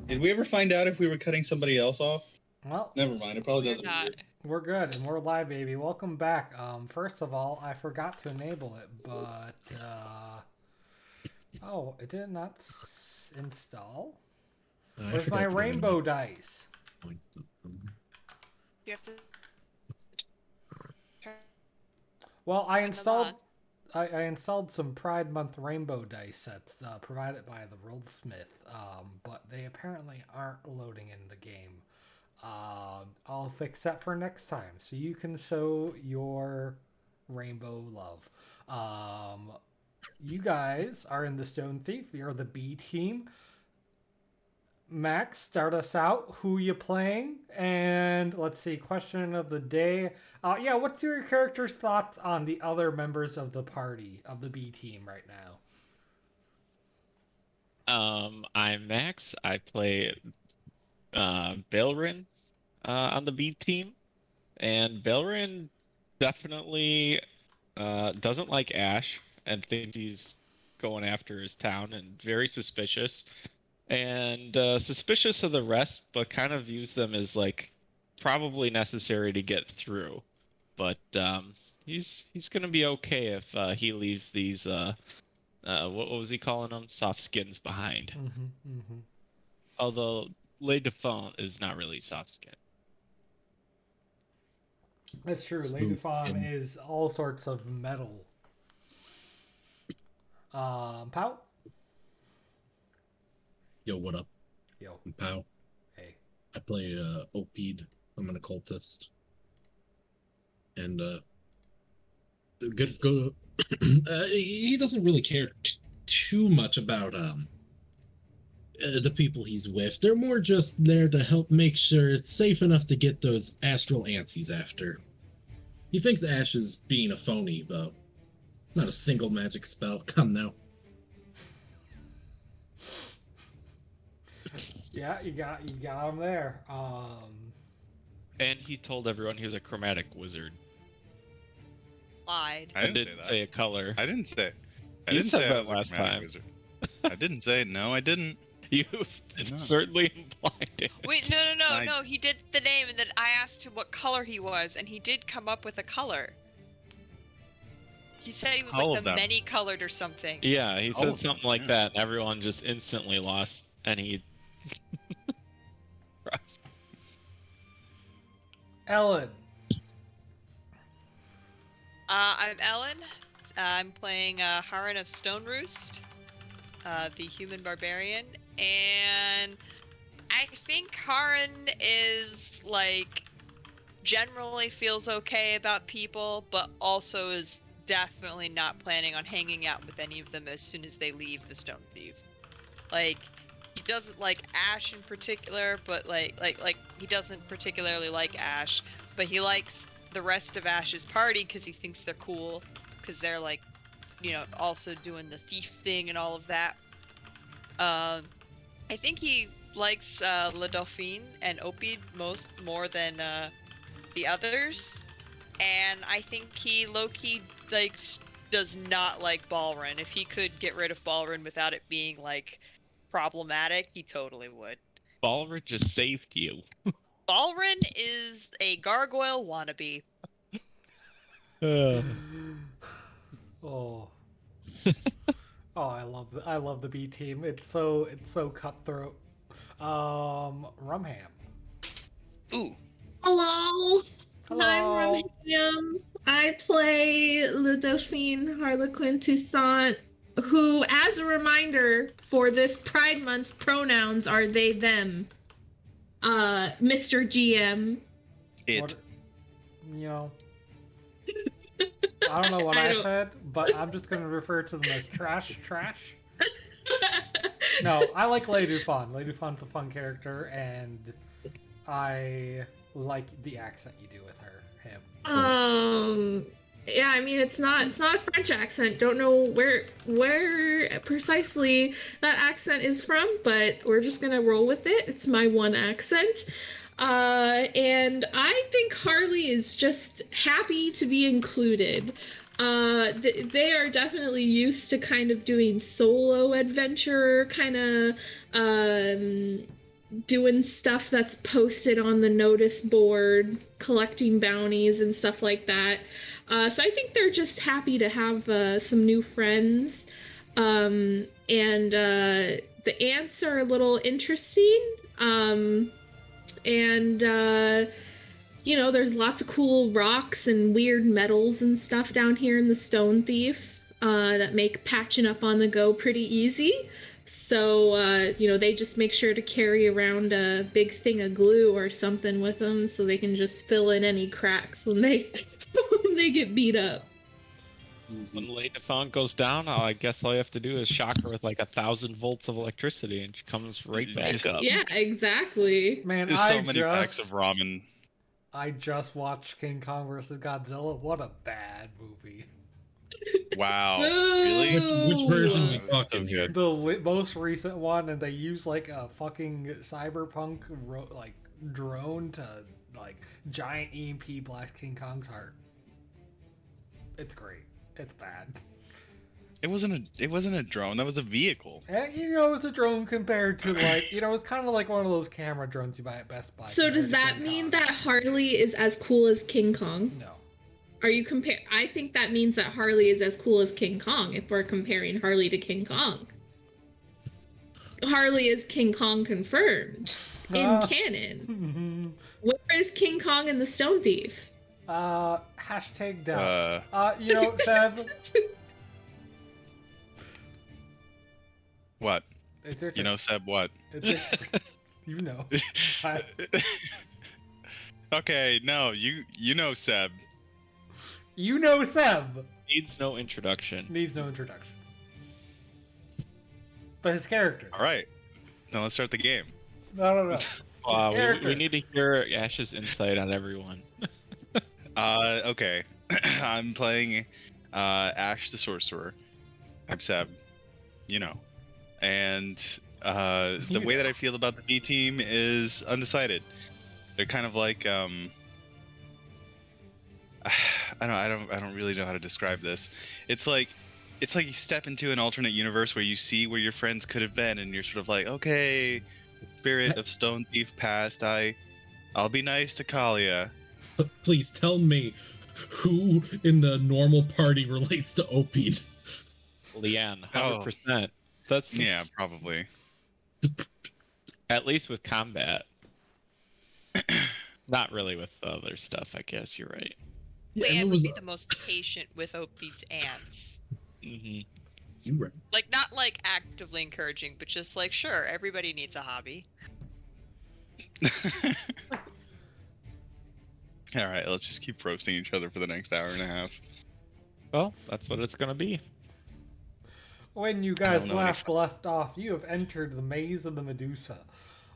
Did we ever find out if we were cutting somebody else off? Well, Never mind. It probably We're doesn't. not. we're good and we're live, baby. Welcome back. First of all, I forgot to enable it, but oh, it did not install. Where's my rainbow dice? You have to. Well, I them installed. on. I installed some Pride Month rainbow dice sets provided by the Worldsmith, but they apparently aren't loading in the game. I'll fix that for next time, so you can show your rainbow love. You guys are in the Stone Thief. You're the B team. Max, start us out. Who you playing? And let's see, question of the day. Yeah, what's your character's thoughts on the other members of the party, of the B team right now? I'm Max. I play Pelgrane on the B team, and Pelgrane definitely doesn't like Ash and thinks he's going after his town and very suspicious. And suspicious of the rest, but kind of views them as like probably necessary to get through. But he's gonna be okay if he leaves these what was he calling them? Soft skins behind. Although Le Defont is not really soft skin. That's true. Lady Fawn is all sorts of metal. Pow? Yo, what up? Yo. I'm Pow. Hey. I play Opede. I'm an occultist. And go. He doesn't really care too much about the people he's with. They're more just there to help make sure it's safe enough to get those astral ants he's after. He thinks Ash is being a phony, but not a single magic spell. Come now. Yeah, you got him there. And he told everyone he was a chromatic wizard. Lied. I didn't say a color. I didn't say. You said I that was a last chromatic time. wizard. I didn't say it. No, I didn't. You No. certainly implied it. Wait, no. I- He did the name, and then I asked him what color he was, and he did come up with a color. He said he was All like of the them. many-colored or something. Yeah, he said Oh, something like yeah. that, and everyone just instantly lost any. Ellen. I'm Ellen. I'm playing Haran of Stone Roost, the human barbarian, and I think Haran is like generally feels okay about people, but also is definitely not planning on hanging out with any of them as soon as they leave the Stone Thief. Like, he doesn't like Ash in particular, but like he doesn't particularly like Ash, but he likes the rest of Ash's party because he thinks they're cool, because they're like, you know, also doing the thief thing and all of that. I think he likes Le Dauphine and Opede more than the others, and I think he low-key like does not like Balrin. If he could get rid of Balrin without it being like problematic, he totally would. Balrog just saved you. Balrin is a gargoyle wannabe. Oh. Oh, I love the B team. It's so cutthroat. Rumham. Ooh. Hello. Hello. I'm Rumham. I play Le Dauphine Harlequin Toussaint, who, as a reminder for this Pride Month's pronouns are they, them. Mr. GM. It. What, you know, I don't know what I said, but I'm just gonna refer to them as trash. No, I like Le Dauphine. Le Dauphine's a fun character, and I like the accent you do with him. Yeah, I mean it's not a French accent. Don't know where precisely that accent is from, but we're just gonna roll with it. It's my one accent. And I think Harley is just happy to be included. They are definitely used to kind of doing solo adventure kind of doing stuff that's posted on the notice board, collecting bounties and stuff like that. So I think they're just happy to have some new friends. And the ants are a little interesting. And there's lots of cool rocks and weird metals and stuff down here in the Stone Thief that make patching up on the go pretty easy. So, they just make sure to carry around a big thing of glue or something with them so they can just fill in any cracks when they when they get beat up. When Lady Fawn goes down, I guess all you have to do is shock her with like 1,000 volts of electricity, and she comes right back Just- up. Yeah, exactly. Man, There's so many packs of ramen. I just watched King Kong vs. Godzilla. What a bad movie. Wow. Boo! Really? Which version are we So talking here? good. The most recent one, and they use like a fucking cyberpunk drone to like giant EMP blast King Kong's heart. It's great. It's bad. It wasn't a drone. That was a vehicle. And, it's a drone compared to it's kind of like one of those camera drones you buy at Best Buy. So does compared to that King mean Kong. that Harley is as cool as King Kong? No. Are you I think that means that Harley is as cool as King Kong if we're comparing Harley to King Kong. Harley is King Kong confirmed in canon. Where is King Kong in the Stone Thief? Hashtag down. Uh, Seb. what? It's your turn. Seb, what? It's your turn. You know. Okay, no, you know Seb. You know Seb. Needs no introduction. Needs no introduction. But his character. All right. Now let's start the game. No. We need to hear Ash's insight on everyone. Okay. I'm playing Ash the Sorcerer. I'm Seb. And the way that I feel about the B team is undecided. They're kind of like I don't really know how to describe this. It's like you step into an alternate universe where you see where your friends could have been, and you're sort of like, okay, spirit of Stone Thief past, I'll be nice to Kalia. Please tell me who in the normal party relates to Opie. Leanne, 100%. That's Yeah, probably. at least with combat. Not really with other stuff, I guess. You're right. Yeah, and it Leanne was would be the most patient with Opie's ants. Mm-hmm. you right. Like, not like actively encouraging, but just like, sure, everybody needs a hobby. All right, let's just keep roasting each other for the next hour and a half. Well, that's what it's gonna be. When you guys left off, you have entered the maze of the Medusa.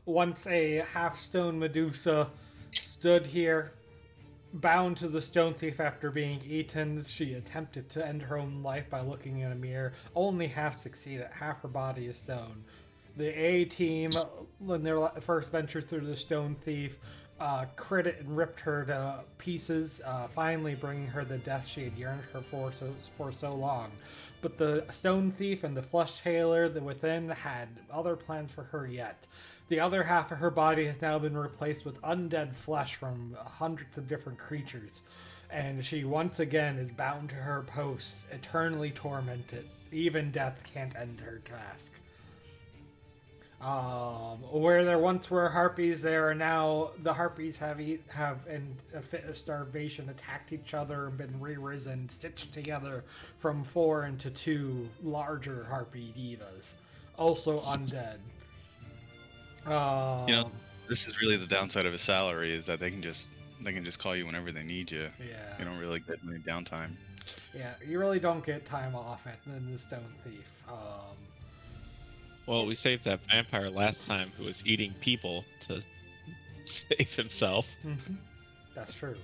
Once a half-stone Medusa stood here, bound to the Stone Thief after being eaten. She attempted to end her own life by looking in a mirror, only half succeeded. Half her body is stone. The A team, when their first venture through the Stone Thief, crit it and ripped her to pieces, finally bringing her the death she had yearned for so long. But the Stone Thief and the Flesh Tailor within had other plans for her yet. The other half of her body has now been replaced with undead flesh from hundreds of different creatures, and she once again is bound to her post, eternally tormented. Even death can't end her task. Where there once were harpies, there are now the harpies have in a fit of starvation attacked each other and been re-risen, stitched together from 4 into 2 larger harpy divas, also undead. This is really the downside of a salary, is that they can just call you whenever they need you. Yeah. You don't really get any downtime. Yeah, you really don't get time off in the Stone Thief. Well, we saved that vampire last time who was eating people to save himself. That's true.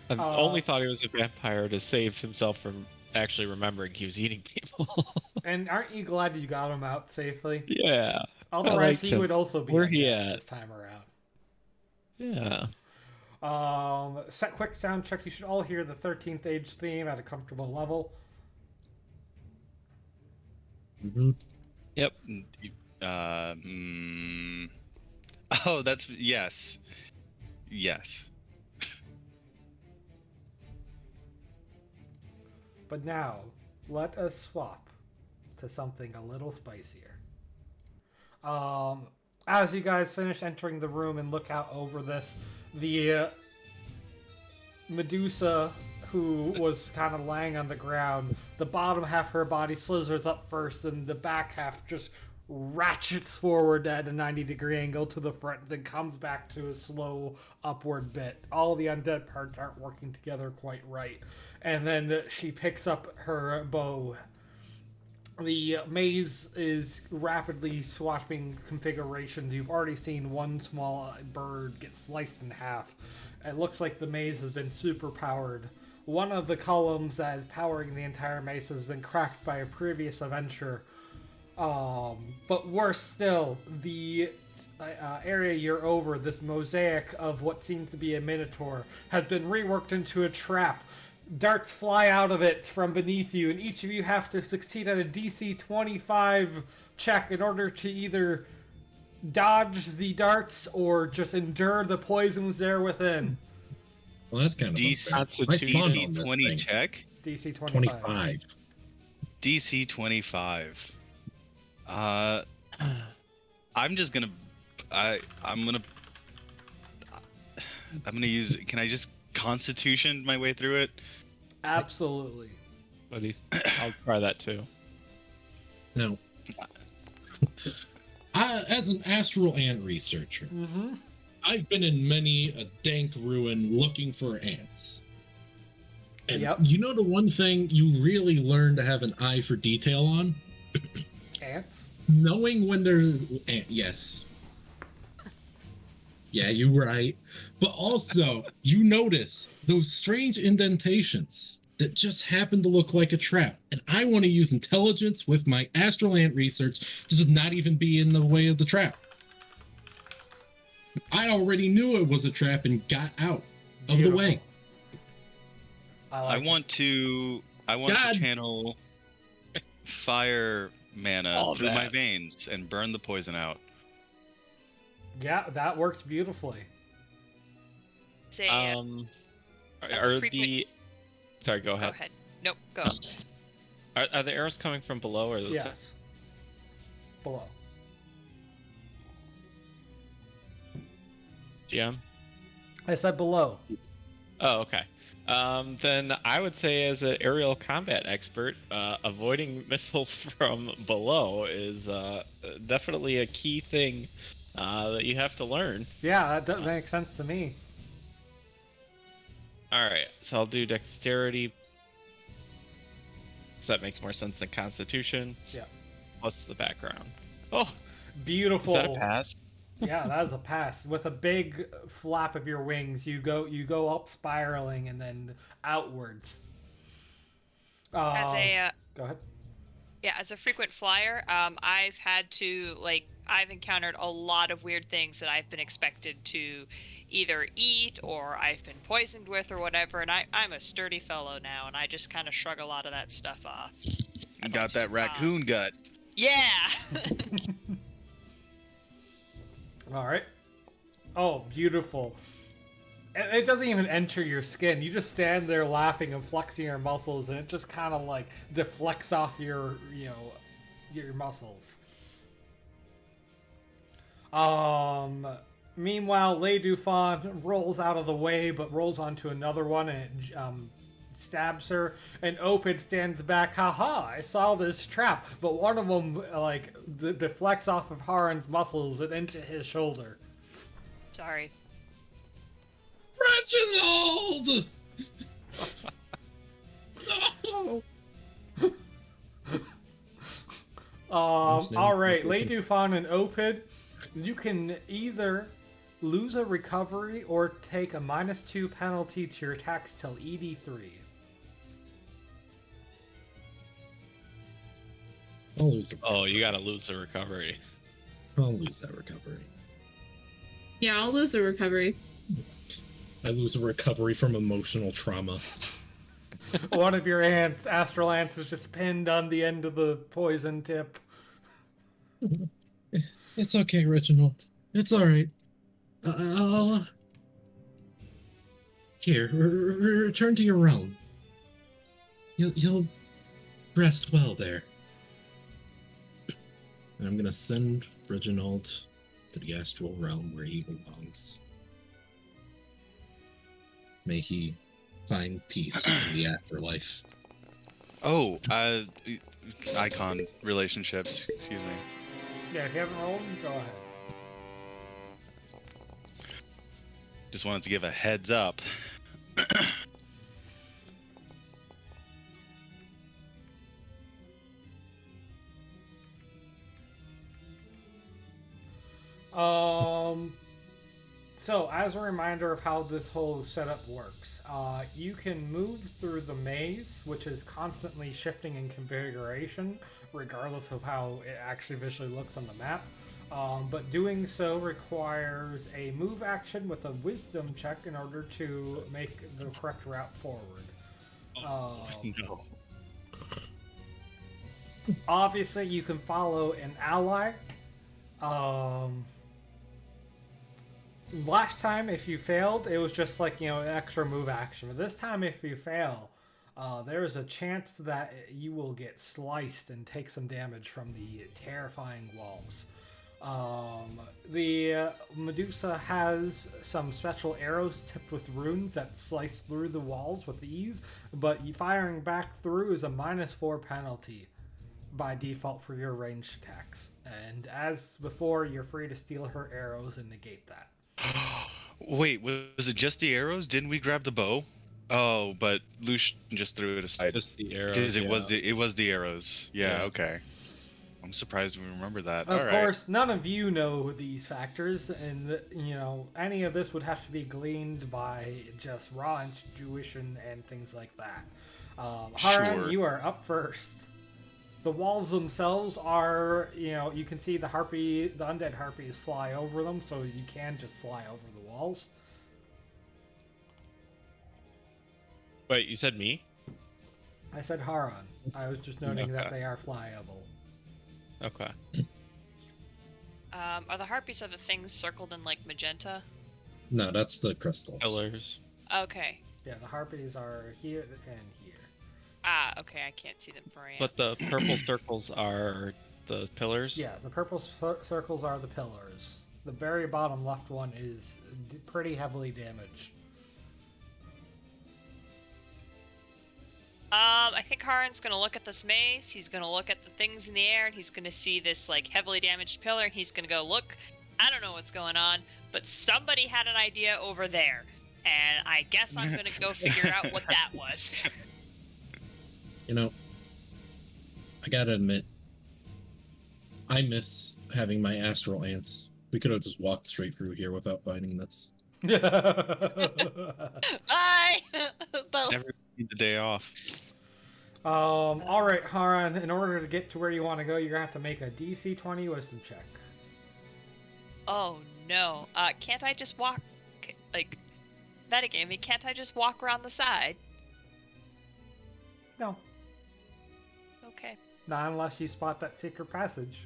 I only thought he was a vampire to save himself from actually remembering he was eating people. And aren't you glad you got him out safely? Yeah. Otherwise, he would also be Where he undead at? this time around. Yeah. Quick sound check. You should all hear the 13th Age theme at a comfortable level. Mm-hmm. Yep. Oh, that's yes. Yes. But now, let us swap to something a little spicier. As you guys finish entering the room and look out over this, the Medusa, who was kind of lying on the ground, the bottom half of her body slithers up first, and the back half just ratchets forward at a 90-degree angle to the front, then comes back to a slow upward bit. All the undead parts aren't working together quite right. And then she picks up her bow. The maze is rapidly swapping configurations. You've already seen one small bird get sliced in half. It looks like the maze has been super powered. One of the columns that is powering the entire maze has been cracked by a previous adventure. But worse still, the area you're over, this mosaic of what seems to be a minotaur, has been reworked into a trap. Darts fly out of it from beneath you, and each of you have to succeed at a DC 25 check in order to either dodge the darts or just endure the poisons there within. Well, that's kind of DC 20 check. DC 25. 25. DC 25. I'm just gonna. I'm gonna use. Can I just Constitution my way through it? Absolutely. I'll try that too. Now, as an astral ant researcher, I've been in many a dank ruin looking for ants. And you know the one thing you really learn to have an eye for detail on? Ants? Knowing when they're... Yes. Yeah, you're right. But also, you notice those strange indentations that just happen to look like a trap. And I want to use intelligence with my astral ant research to just not even be in the way of the trap. I already knew it was a trap and got out of the way. I want to channel fire mana through my veins and burn the poison out. Yeah, that works beautifully. Say, Sorry, go ahead. Go ahead. Nope, go. Are the arrows coming from below or the Yes. Below. GM? I said below. Oh, okay. Then I would say, as an aerial combat expert, avoiding missiles from below is definitely a key thing that you have to learn. Yeah, that does make sense to me. Alright, so I'll do dexterity. So that makes more sense than constitution. Yeah. Plus the background. Oh! Beautiful. Is that a pass? Yeah, that is a pass. With a big flap of your wings, you go up spiraling and then outwards. Go ahead. Yeah, as a frequent flyer, I've encountered a lot of weird things that I've been expected to either eat or I've been poisoned with or whatever, and I'm a sturdy fellow now, and I just kind of shrug a lot of that stuff off. You got that raccoon gut. Yeah! All right. Oh, beautiful. It doesn't even enter your skin. You just stand there laughing and flexing your muscles, and it just kind of like deflects off your muscles. Meanwhile, Le Dufon rolls out of the way, but rolls onto another one, and it stabs her. And Opid stands back. Haha! I saw this trap, but one of them deflects off of Haran's muscles and into his shoulder. Sorry. Reginald! No! All right, Le Dufon and Opid, you can either lose a recovery or take a -2 penalty to your attacks till ED3. I'll lose you gotta lose the recovery. I'll lose that recovery. Yeah, I'll lose the recovery. I lose a recovery from emotional trauma. One of your astral ants is just pinned on the end of the poison tip. It's okay, Reginald. It's all right. I'll... Here, return to your realm. You'll rest well there. And I'm gonna send Reginald to the astral realm where he belongs. May he find peace in the afterlife. Oh, icon relationships. Excuse me. Yeah, if you haven't rolled, go ahead. Just wanted to give a heads up. So as a reminder of how this whole setup works, you can move through the maze, which is constantly shifting in configuration, regardless of how it actually visually looks on the map. But doing so requires a move action with a wisdom check in order to make the correct route forward. No. Obviously, you can follow an ally. Last time, if you failed, it was just like, an extra move action. But this time, if you fail, there is a chance that you will get sliced and take some damage from the terrifying walls. The Medusa has some special arrows tipped with runes that slice through the walls with ease, but firing back through is a -4 penalty by default for your ranged attacks. And as before, you're free to steal her arrows and negate that. Wait, was it just the arrows? Didn't we grab the bow? Oh, but Lucian just threw it aside. Just the arrows. Because it yeah. was the arrows. Yeah, Yeah. okay. I'm surprised we remember that. Of All course, none of you know these factors, and any of this would have to be gleaned by just raw intuition and things like that. Haran, Sure. you are up first. The walls themselves are, you can see the undead harpies fly over them, so you can just fly over the walls. Wait, you said me? I said Haran. I was just noting that Okay. they are flyable. Okay. Are the harpies the things circled in like magenta? No, that's the crystals. Pillars. Okay. Yeah, the harpies are here and here. Ah, okay. I can't see them for you. But the purple circles are the pillars? Yeah, the purple circles are the pillars. The very bottom left one is pretty heavily damaged. I think Haran's gonna look at this maze, he's gonna look at the things in the air, and he's gonna see this, like, heavily damaged pillar, and he's gonna go, look, I don't know what's going on, but somebody had an idea over there, and I guess I'm gonna go figure out what that was. I gotta admit, I miss having my astral ants. We could have just walked straight through here without finding this. Bye! But Never need the day off. All right, Haran. In order to get to where you want to go, you're gonna have to make a DC 20 wisdom check. oh no. Can't I just walk, like, metagaming, can't I just walk around the side? No, Okay. not unless you spot that secret passage.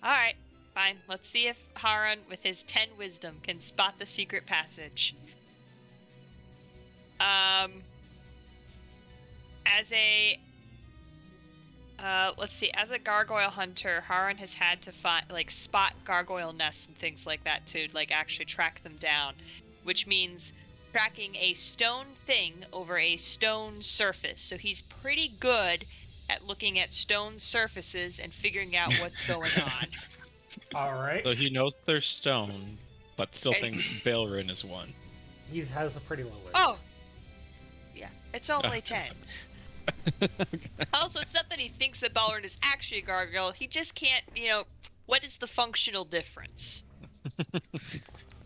Alright, fine. Let's see if Haran, with his 10 wisdom, can spot the secret passage. As a... let's see. As a gargoyle hunter, Haran has had to spot gargoyle nests and things like that to, actually track them down. Which means tracking a stone thing over a stone surface. So he's pretty good at looking at stone surfaces and figuring out what's going on. All right. So he knows there's stone, but still Okay. thinks Belrin is one. He has a pretty low wisdom. Oh! Yeah, it's only 10. Also, it's not that he thinks that Belrin is actually a gargoyle, he just can't, what is the functional difference?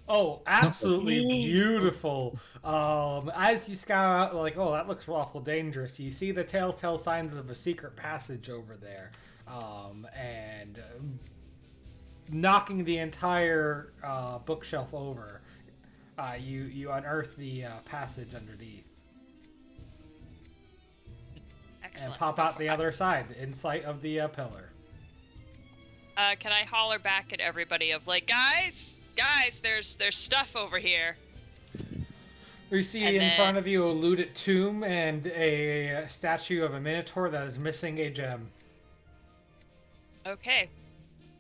Oh, absolutely beautiful. As you scout out, that looks awful dangerous. You see the telltale signs of a secret passage over there. And knocking the entire bookshelf over, you unearth the passage underneath. Excellent. And pop out the other side, in sight of the pillar. Can I holler back at everybody of, guys, guys, there's stuff over here. You see And in then- front of you a looted tomb and a statue of a minotaur that is missing a gem. Okay.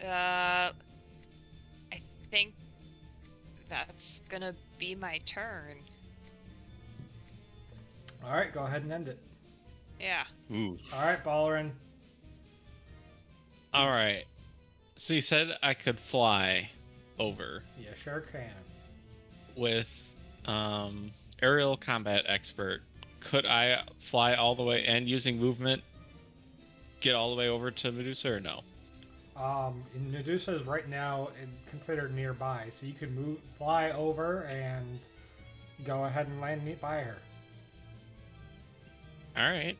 I think that's gonna be my turn. All right, go ahead and end it. Yeah. Ooh. All right, Ballerin. All right. So you said I could fly over You sure can. with aerial combat expert. Could I fly all the way and using movement get all the way over to Medusa or no? Medusa is right now considered nearby, so you could fly over and go ahead and land by her. All right.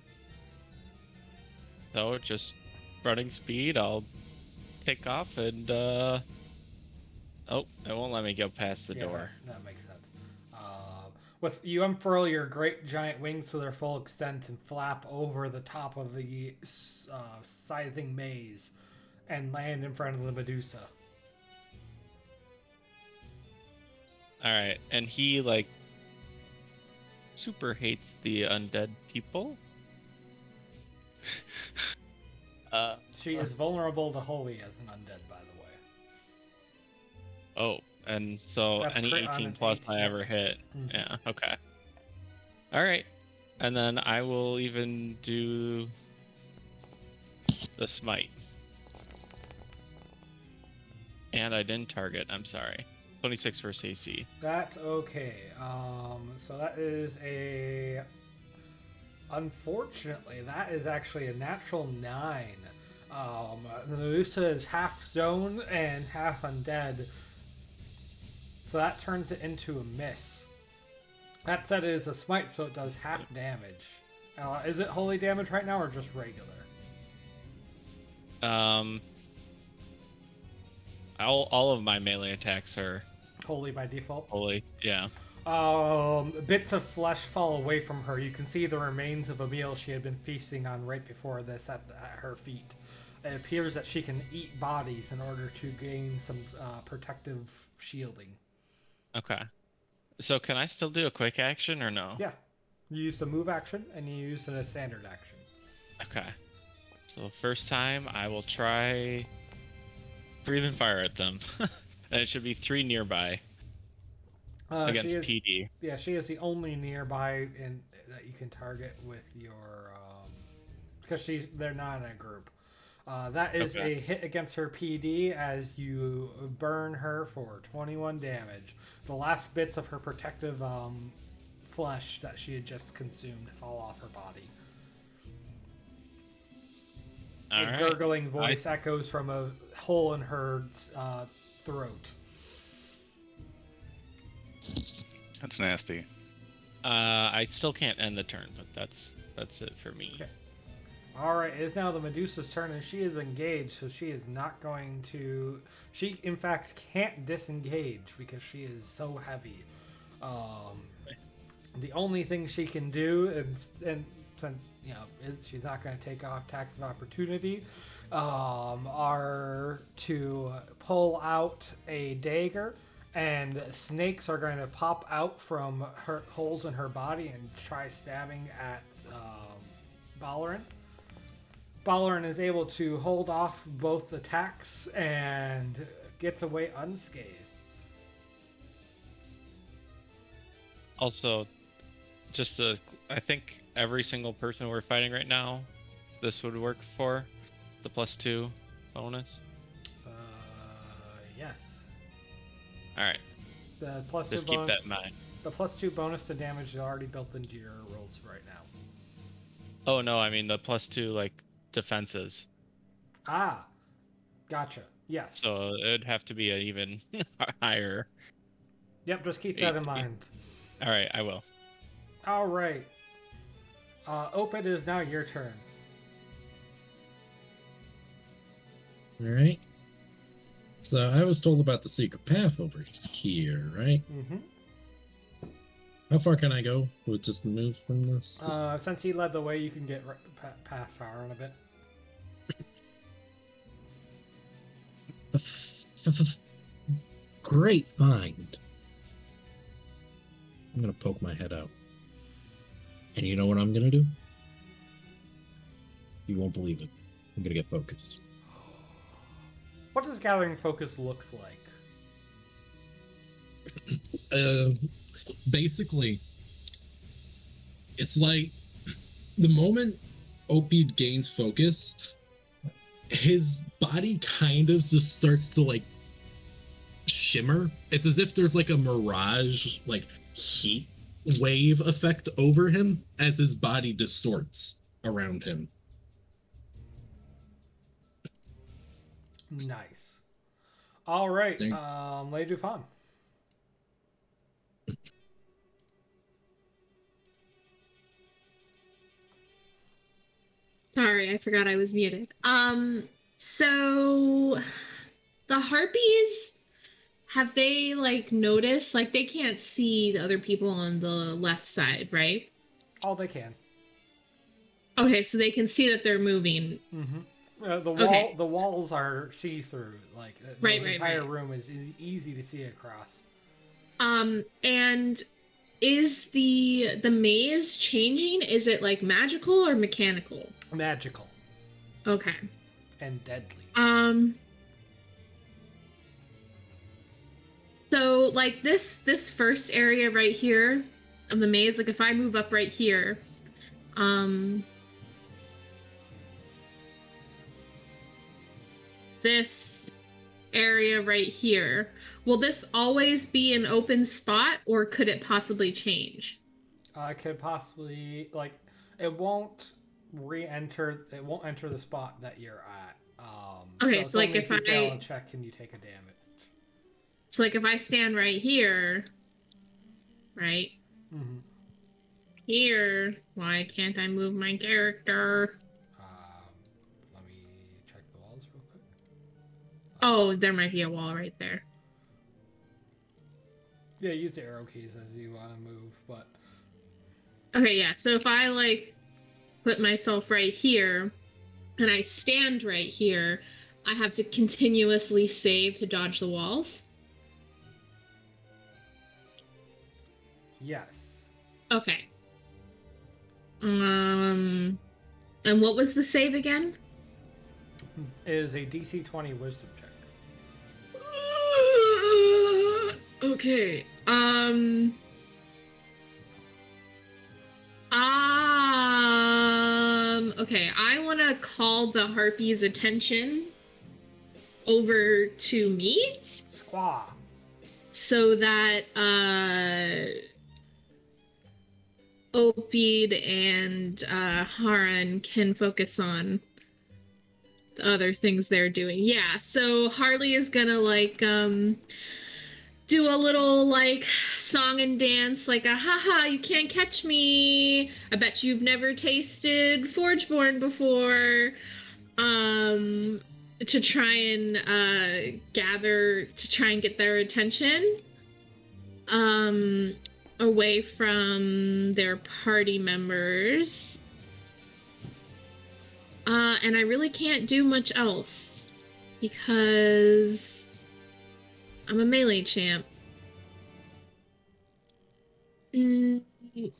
So just running speed, I'll take off and oh, it won't let me go past the door. That makes sense. With you unfurl your great giant wings to their full extent and flap over the top of the scything maze and land in front of the Medusa. All right, and he like super hates the undead people. She is vulnerable to holy as an undead, by the way. Oh, and so That's any crit on 18 an plus 18. I ever hit. Mhm. Yeah, okay. All right. And then I will even do the smite. And I didn't target, I'm sorry. 26 versus AC. That's okay. So that is a... Unfortunately, that is actually a natural 9. The Medusa is half stone and half undead. So that turns it into a miss. That said, it is a smite, so it does half damage. Is it holy damage right now or just regular? All of my melee attacks are Holy by default. holy. Yeah. Bits of flesh fall away from her. You can see the remains of a meal she had been feasting on right before this at her feet. It appears that she can eat bodies in order to gain some protective shielding. Okay. So can I still do a quick action or no? Yeah. You used a move action and you used a standard action. Okay. So the first time I will try breathing fire at them. And it should be 3 nearby against She is, PD. yeah, she is the only nearby that you can target with your because they're not in a group. That is Okay. a hit against her PD as you burn her for 21 damage. The last bits of her protective flesh that she had just consumed fall off her body. All A right. gurgling voice echoes from a hole in her throat. That's nasty. I still can't end the turn, but that's it for me. Okay. All right, it is now the Medusa's turn, and she is engaged, so she is not going to... She, in fact, can't disengage because she is so heavy. The only thing she can do, and you know, she's not going to take off attacks of opportunity, are to pull out a dagger, and snakes are going to pop out from her holes in her body and try stabbing at Ballerin. Ballerin is able to hold off both attacks and gets away unscathed. Also, I think every single person we're fighting right now, this would work for the +2 bonus. Yes. All right, The +2 just keep bonus. that in mind. The +2 bonus to damage is already built into your rolls right now. Oh no, I mean the +2 like defenses. Ah, gotcha. Yes. So it'd have to be an even higher. Yep. Just keep that in 8. mind. All right, I will. All right. Oped, it is now your turn. All right. So I was told about the secret path over here, right? Mm-hmm. How far can I go with just the move from this? Since he led the way, you can get past Haran a bit. great find. I'm gonna poke my head out. And you know what I'm gonna do? You won't believe it. I'm gonna get focus. What does gathering focus looks like? Basically, it's like the moment Opie gains focus, his body kind of just starts to like shimmer. It's as if there's like a mirage, like heat wave effect over him as his body distorts around him. Nice. All right, Thank- Lady Dufan. Sorry, I forgot I was muted. So the harpies, have they like noticed, like they can't see the other people on the left side, right? Oh, they can. Okay, so they can see that they're moving. The walls are see-through. Like the Right, entire room is easy to see across. And is the maze changing? Is it like magical or mechanical? Magical Okay. and deadly. So like this first area right here of the maze, like if I move up right here, this area right here, will this always be an open spot or could it possibly change? I could possibly it won't re-enter. It won't enter the spot that you're at. Okay, so like only if you fail I a check, can you take a damage? so like if I stand right here, right Mm-hmm. here, why can't I move my character? Let me check the walls real quick. Oh, there might be a wall right there. Yeah, use the arrow keys as you want to move, but Okay, yeah. So if I like put myself right here and I stand right here, I have to continuously save to dodge the walls. yes. Okay. And what was the save again? It is a DC 20 Wisdom check. Okay. Okay, I want to call the harpy's attention over to me Squaw. so that Opid and Haran can focus on the other things they're doing. Yeah, so Harley is gonna like do a little like song and dance, like a haha, you can't catch me. I bet you've never tasted Forgeborn before. To try and get their attention. Away from their party members. And I really can't do much else because I'm a melee champ. Yep,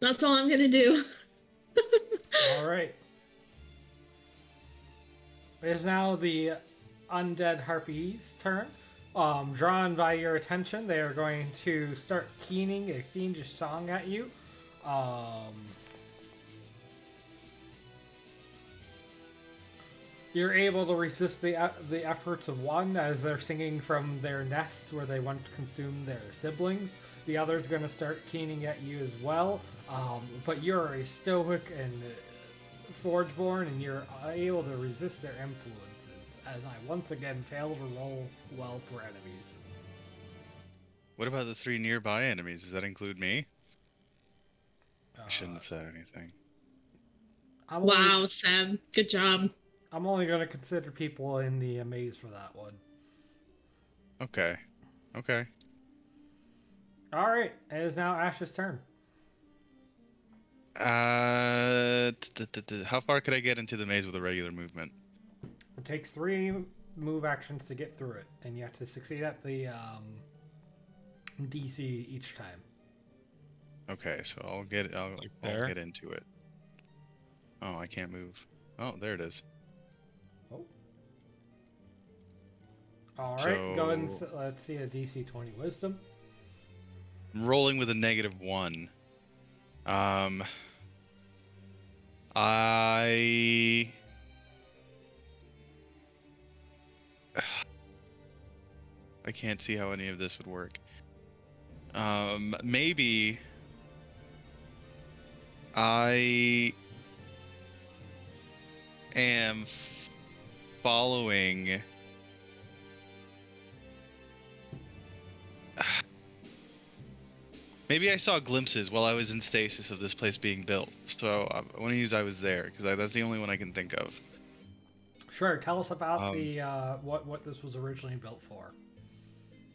that's all I'm gonna do. All right. It is now the undead harpies' turn. Drawn by your attention, they are going to start keening a fiendish song at you. You're able to resist the efforts of one as they're singing from their nests where they once consumed their siblings. The other's going to start keening at you as well. But you're a stoic and Forgeborn, and you're able to resist their influences, as I once again fail to roll well for enemies. What about the 3 nearby enemies? Does that include me? I shouldn't have said anything. Wow, Seb, good job. I'm only going to consider people in the maze for that one. Okay. Okay. Alright, it is now Ash's turn. How far could I get into the maze with a regular movement? It takes 3 move actions to get through it, and you have to succeed at the DC each time. Okay, so I'll there? get into it. Oh, I can't move. Oh, there it is. Oh. All right, go ahead and So- let's see a DC 20 Wisdom. I'm rolling with a -1. I can't see how any of this would work. Maybe I am following. Maybe I saw glimpses while I was in stasis of this place being built. So I want to use I was there because that's the only one I can think of. Sure, tell us about the what this was originally built for.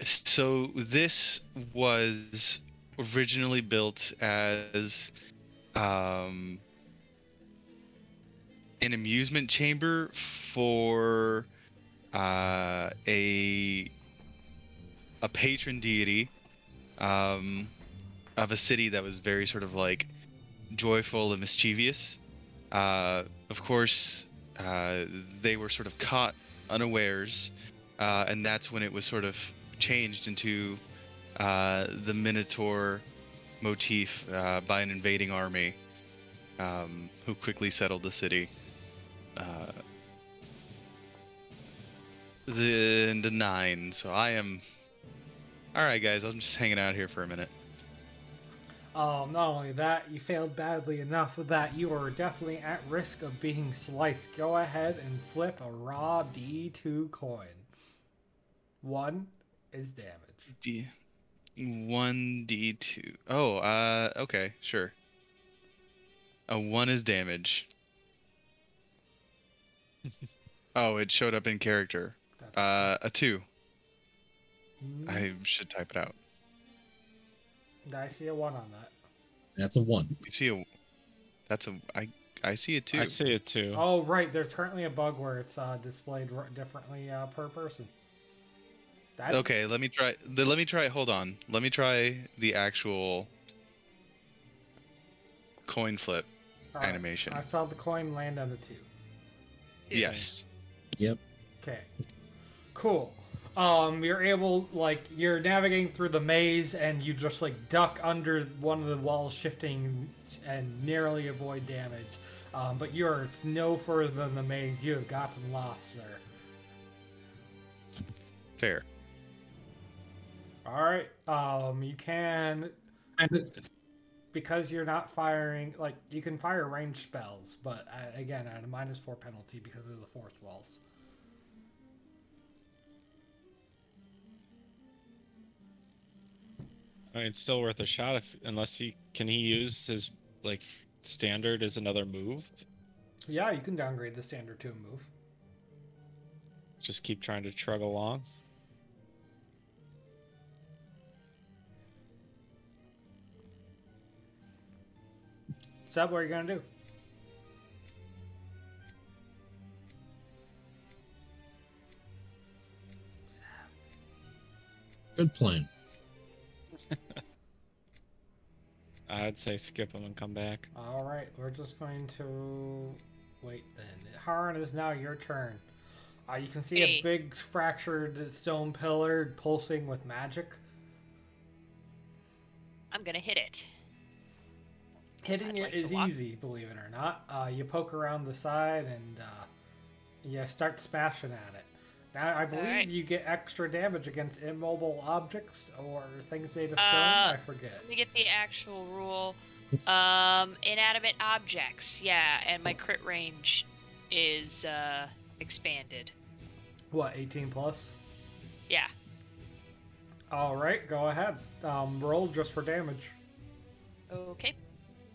So this was originally built as an amusement chamber for a patron deity of a city that was very sort of like joyful and mischievous. Of course, they were sort of caught unawares, and that's when it was sort of changed into the Minotaur motif by an invading army who quickly settled the city. The 9, so I am... Alright guys, I'm just hanging out here for a minute. Not only that, you failed badly enough that you are definitely at risk of being sliced. Go ahead and flip a raw D2 coin. 1 is damage. 1d2. Oh, okay, sure. A 1 is damage. Oh, it showed up in character. A 2. I should type it out. I see a 1 on that. That's a 1. You see a... That's a... I see a 2. I see it too. Oh, right. There's currently a bug where it's displayed differently per person. That's... Okay, let me try. Hold on. Let me try the actual coin flip All right, animation. I saw the coin land on the 2. Yes. Yep. Okay. Cool. You're able, like, you're navigating through the maze and you just, like, duck under one of the walls shifting and narrowly avoid damage. But you're no further than the maze. You have gotten lost, sir. Fair. Alright, you can... Because you're not firing, like, you can fire ranged spells, but, again, at a -4 penalty because of the force walls. I mean, it's still worth a shot unless he use his like standard as another move. Yeah, you can downgrade the standard to a move. Just keep trying to trug along. Is that what you're gonna do? Good plan. I'd say skip him and come back. Alright, we're just going to wait then. Haran, is now your turn. You can see a big fractured stone pillar pulsing with magic. I'm gonna hit it. Hitting I'd it like to is walk. easy, believe it or not. You poke around the side and you start smashing at it. Now, I believe Alright. you get extra damage against immobile objects or things made of stone. I forget. Let me get the actual rule. Inanimate objects. Yeah, and my crit range is expanded. What, 18 plus? Yeah. Alright, go ahead. Roll just for damage. Okay.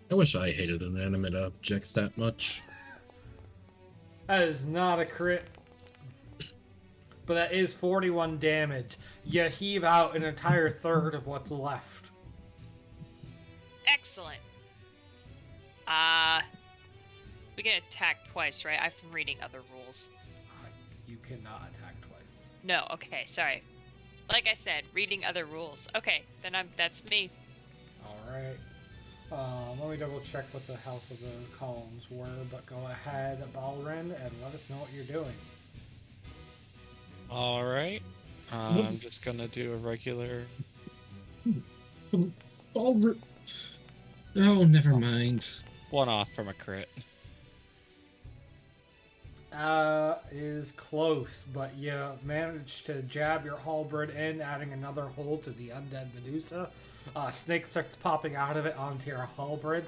I wish I hated inanimate objects that much. That is not a crit. But that is 41 damage. You heave out an entire third of what's left. Excellent. We can attack twice, right? I've been reading other rules. you cannot attack twice. No, okay, sorry. Like I said, reading other rules. Okay, then that's me. Alright. Let me double check what the health of the columns were, but go ahead, Balrin, and let us know what you're doing. All right. I'm just gonna do a regular. Oh, never mind. One off from a crit. Is close, but you managed to jab your halberd in, adding another hole to the undead Medusa. Snake starts popping out of it onto your halberd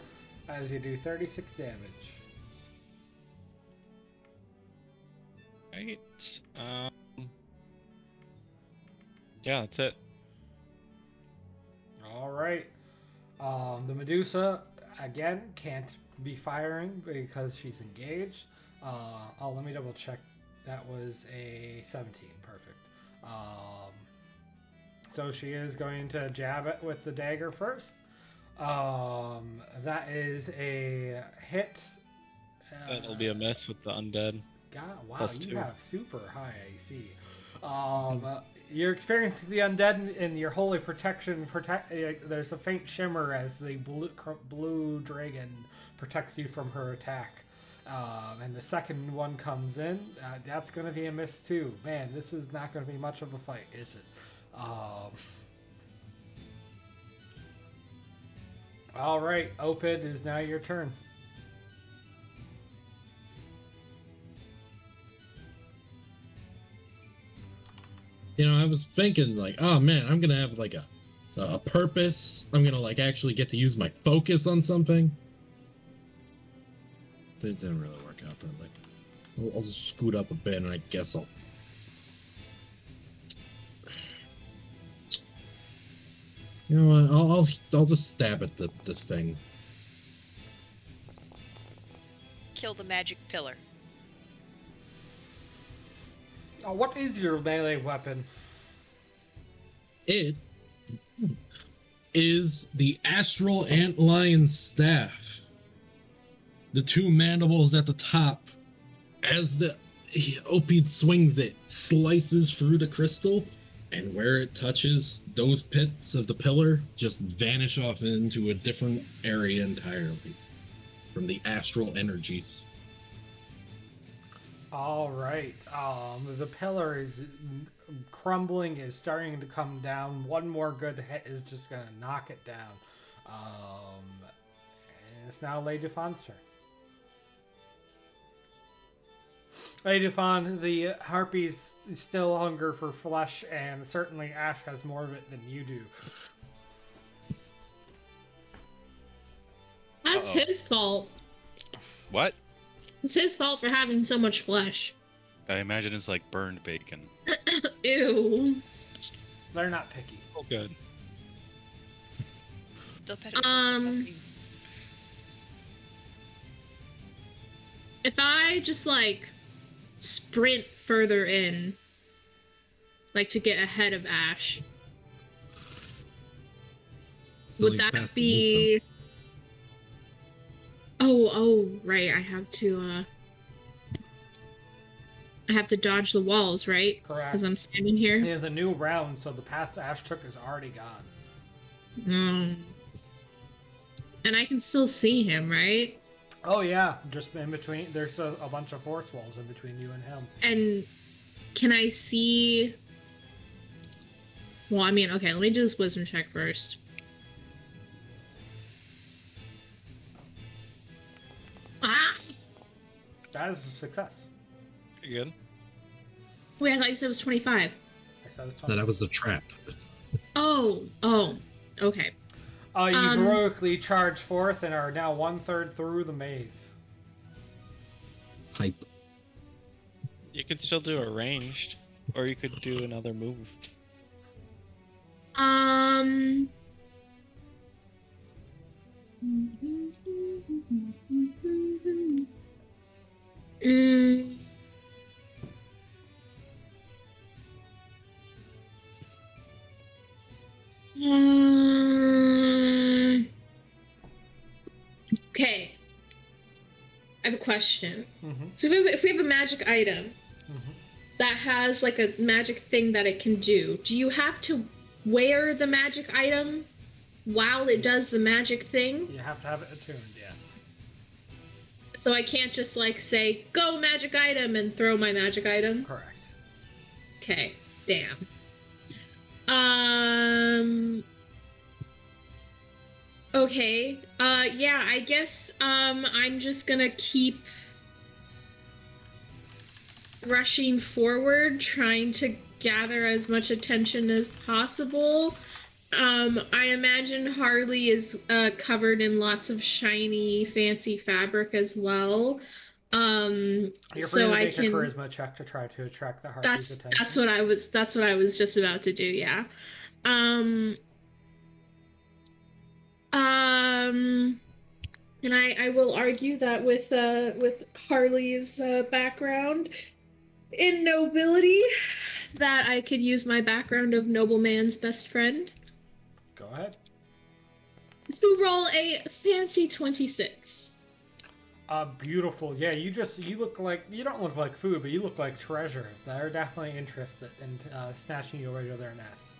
as you do 36 damage. Right. Yeah, that's it. Alright. The Medusa, again, can't be firing because she's engaged. Let me double check. That was a 17. Perfect. So she is going to jab it with the dagger first. That is a hit. That'll be a miss with the undead. God, wow, +2. you have super high AC. You're experiencing the undead in your holy protection. There's a faint shimmer as the blue dragon protects you from her attack. And the second one comes in. That's going to be a miss too. Man, this is not going to be much of a fight, is it? All right, Opid, is now your turn. You know, I was thinking like, oh man, I'm gonna have like a purpose. I'm gonna like actually get to use my focus on something. It didn't really work out that way. I'll just scoot up a bit, and I guess you know what? I'll just stab at the thing. Kill the magic pillar. What is your melee weapon? It is the Astral Antlion Staff. The two mandibles at the top. As the Opid swings it, slices through the crystal, and where it touches, those pits of the pillar just vanish off into a different area entirely from the astral energies. All right. The pillar is crumbling, is starting to come down. One more good hit is just going to knock it down. And it's now Lady Fawn's turn. Lady Fawn, the harpies still hunger for flesh, and certainly Ash has more of it than you do. That's his fault. What? It's his fault for having so much flesh. I imagine it's like burned bacon. Ew. They're not picky. Oh, good. Still better If I just like sprint further in, like to get ahead of Ash, would that be? Oh, right. I have to dodge the walls, right? Correct. Because I'm standing here. There's a new round, so the path Ash took is already gone. And I can still see him, right? Oh yeah, just in between. There's a bunch of force walls in between you and him. And can I see? Well, I mean, okay. Let me do this wisdom check first. Ah! That is a success. You good? Wait, I thought you said it was 25. I said it was 20. That was the trap. Oh, okay. You heroically charge forth and are now 1/3 through the maze. Hype. You could still do a ranged, or you could do another move. Okay. I have a question. Mm-hmm. So if we have a magic item, Mm-hmm. that has like a magic thing that it can do, do you have to wear the magic item while it does the magic thing? You have to have it attuned, yes. So I can't just like say, go magic item and throw my magic item? Correct. Okay, damn. Okay, yeah, I guess, I'm just gonna keep rushing forward, trying to gather as much attention as possible. I imagine Harley is covered in lots of shiny, fancy fabric as well. You're free So to I make a can. charisma check to try to attract the harpy's attention. That's what I was just about to do. Yeah. And I will argue that with Harley's background in nobility, that I could use my background of nobleman's best friend Go ahead. to roll a fancy 26. Beautiful. Yeah, you look like, you don't look like food, but you look like treasure. They're definitely interested in snatching you away to their nests.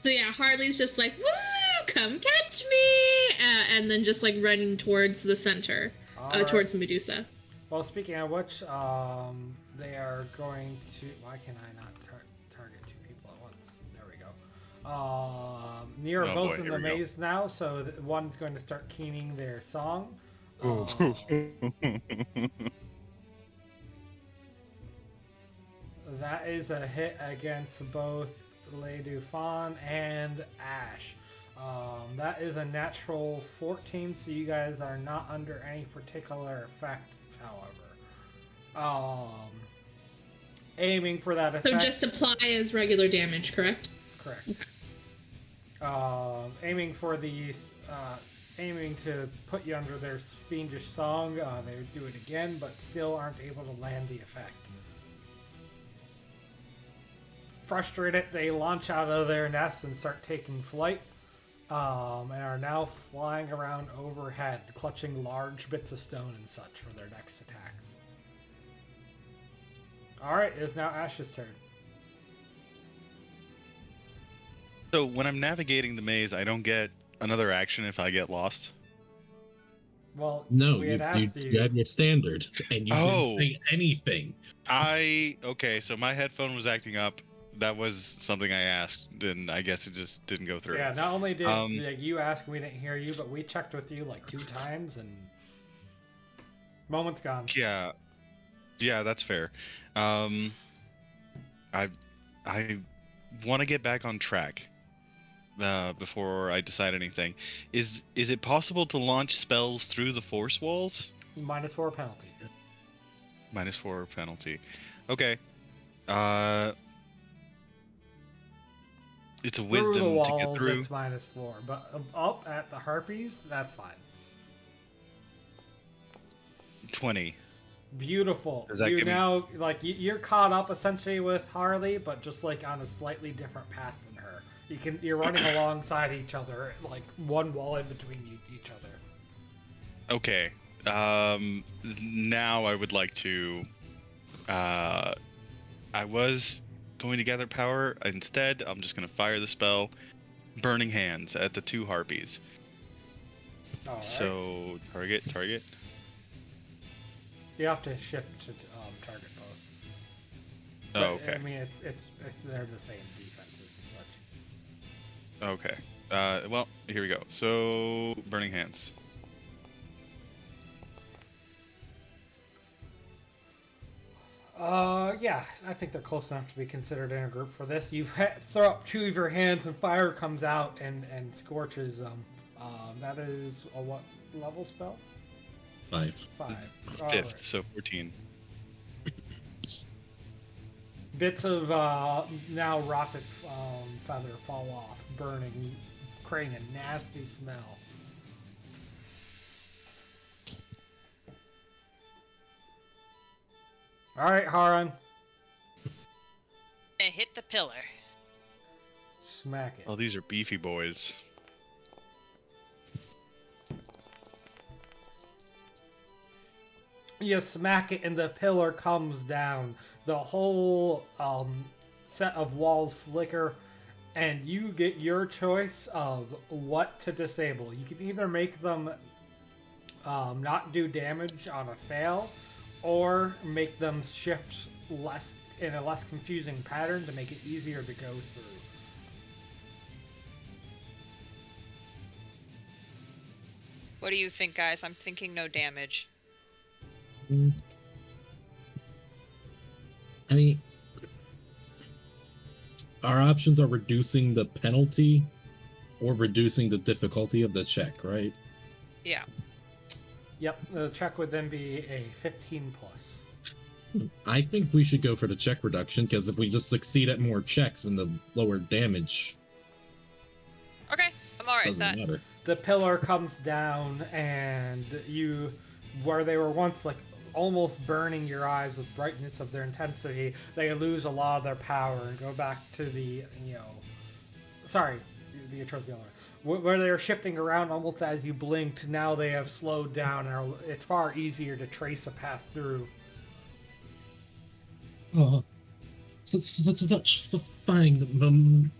So yeah, Harley's just like, woo, come catch me! And then just like running towards the center, Alright. towards Medusa. Well, speaking of which, they are going to. Why can I not target two people at once? There we go. Near Oh, both boy, in here the we go. maze now, so one's going to start keening their song. That is a hit against both Le Dufan and Ash. That is a natural 14, so you guys are not under any particular effects, however. Aiming for that effect. So just apply as regular damage, correct? Correct. Aiming for these, aiming to put you under their fiendish song, they do it again, but still aren't able to land the effect. Frustrated, they launch out of their nests and start taking flight, and are now flying around overhead, clutching large bits of stone and such for their next attacks. Alright, it is now Ash's turn. So when I'm navigating the maze, I don't get another action if I get lost. Well, No, we had you asked had your standard, and you Oh. didn't say anything. Okay, so my headphone was acting up. That was something I asked, and I guess it just didn't go through. Yeah, not only did Um, you ask and we didn't hear you, but we checked with you like 2 times and moment's gone. Yeah, that's fair. I want to get back on track before I decide anything. Is it possible to launch spells through the force walls? -4 penalty. -4 penalty. Okay. It's a Through wisdom the to walls, get through. it's -4, but up at the harpies, that's fine. 20. Beautiful. Does that You give me- now you're caught up essentially with Harley, but just like on a slightly different path than her. You're running alongside each other, like one wall in between each other. Okay. Now I would like to. I was going to gather power. Instead, I'm just going to fire the spell, Burning Hands, at the 2 harpies. All right. So target. You have to shift to target both. Oh, But, okay. I mean, it's they're the same defenses and such. Okay. Well, here we go. So Burning Hands. Yeah, I think they're close enough to be considered in a group for this. You throw up 2 of your hands and fire comes out and scorches them. That is a what level spell? 5. 5. 5th, Alright. so 14. Bits of now rotted feather fall off, burning, creating a nasty smell. Alright, Haran. And hit the pillar. Smack it. Oh, these are beefy boys. You smack it and the pillar comes down. The whole set of walls flicker, and you get your choice of what to disable. You can either make them not do damage on a fail, or make them shift less in a less confusing pattern to make it easier to go through. What do you think, guys? I'm thinking no damage. I mean, our options are reducing the penalty or reducing the difficulty of the check, right? Yeah. Yep, the check would then be a 15 plus. I think we should go for the check reduction, because if we just succeed at more checks, then the lower damage Okay, I'm alright with doesn't that. matter. The pillar comes down, and you, where they were once like almost burning your eyes with brightness of their intensity, they lose a lot of their power and go back to the, sorry, the chose the other way. Where they were shifting around almost as you blinked, now they have slowed down, and it's far easier to trace a path through. Oh, so that's such fine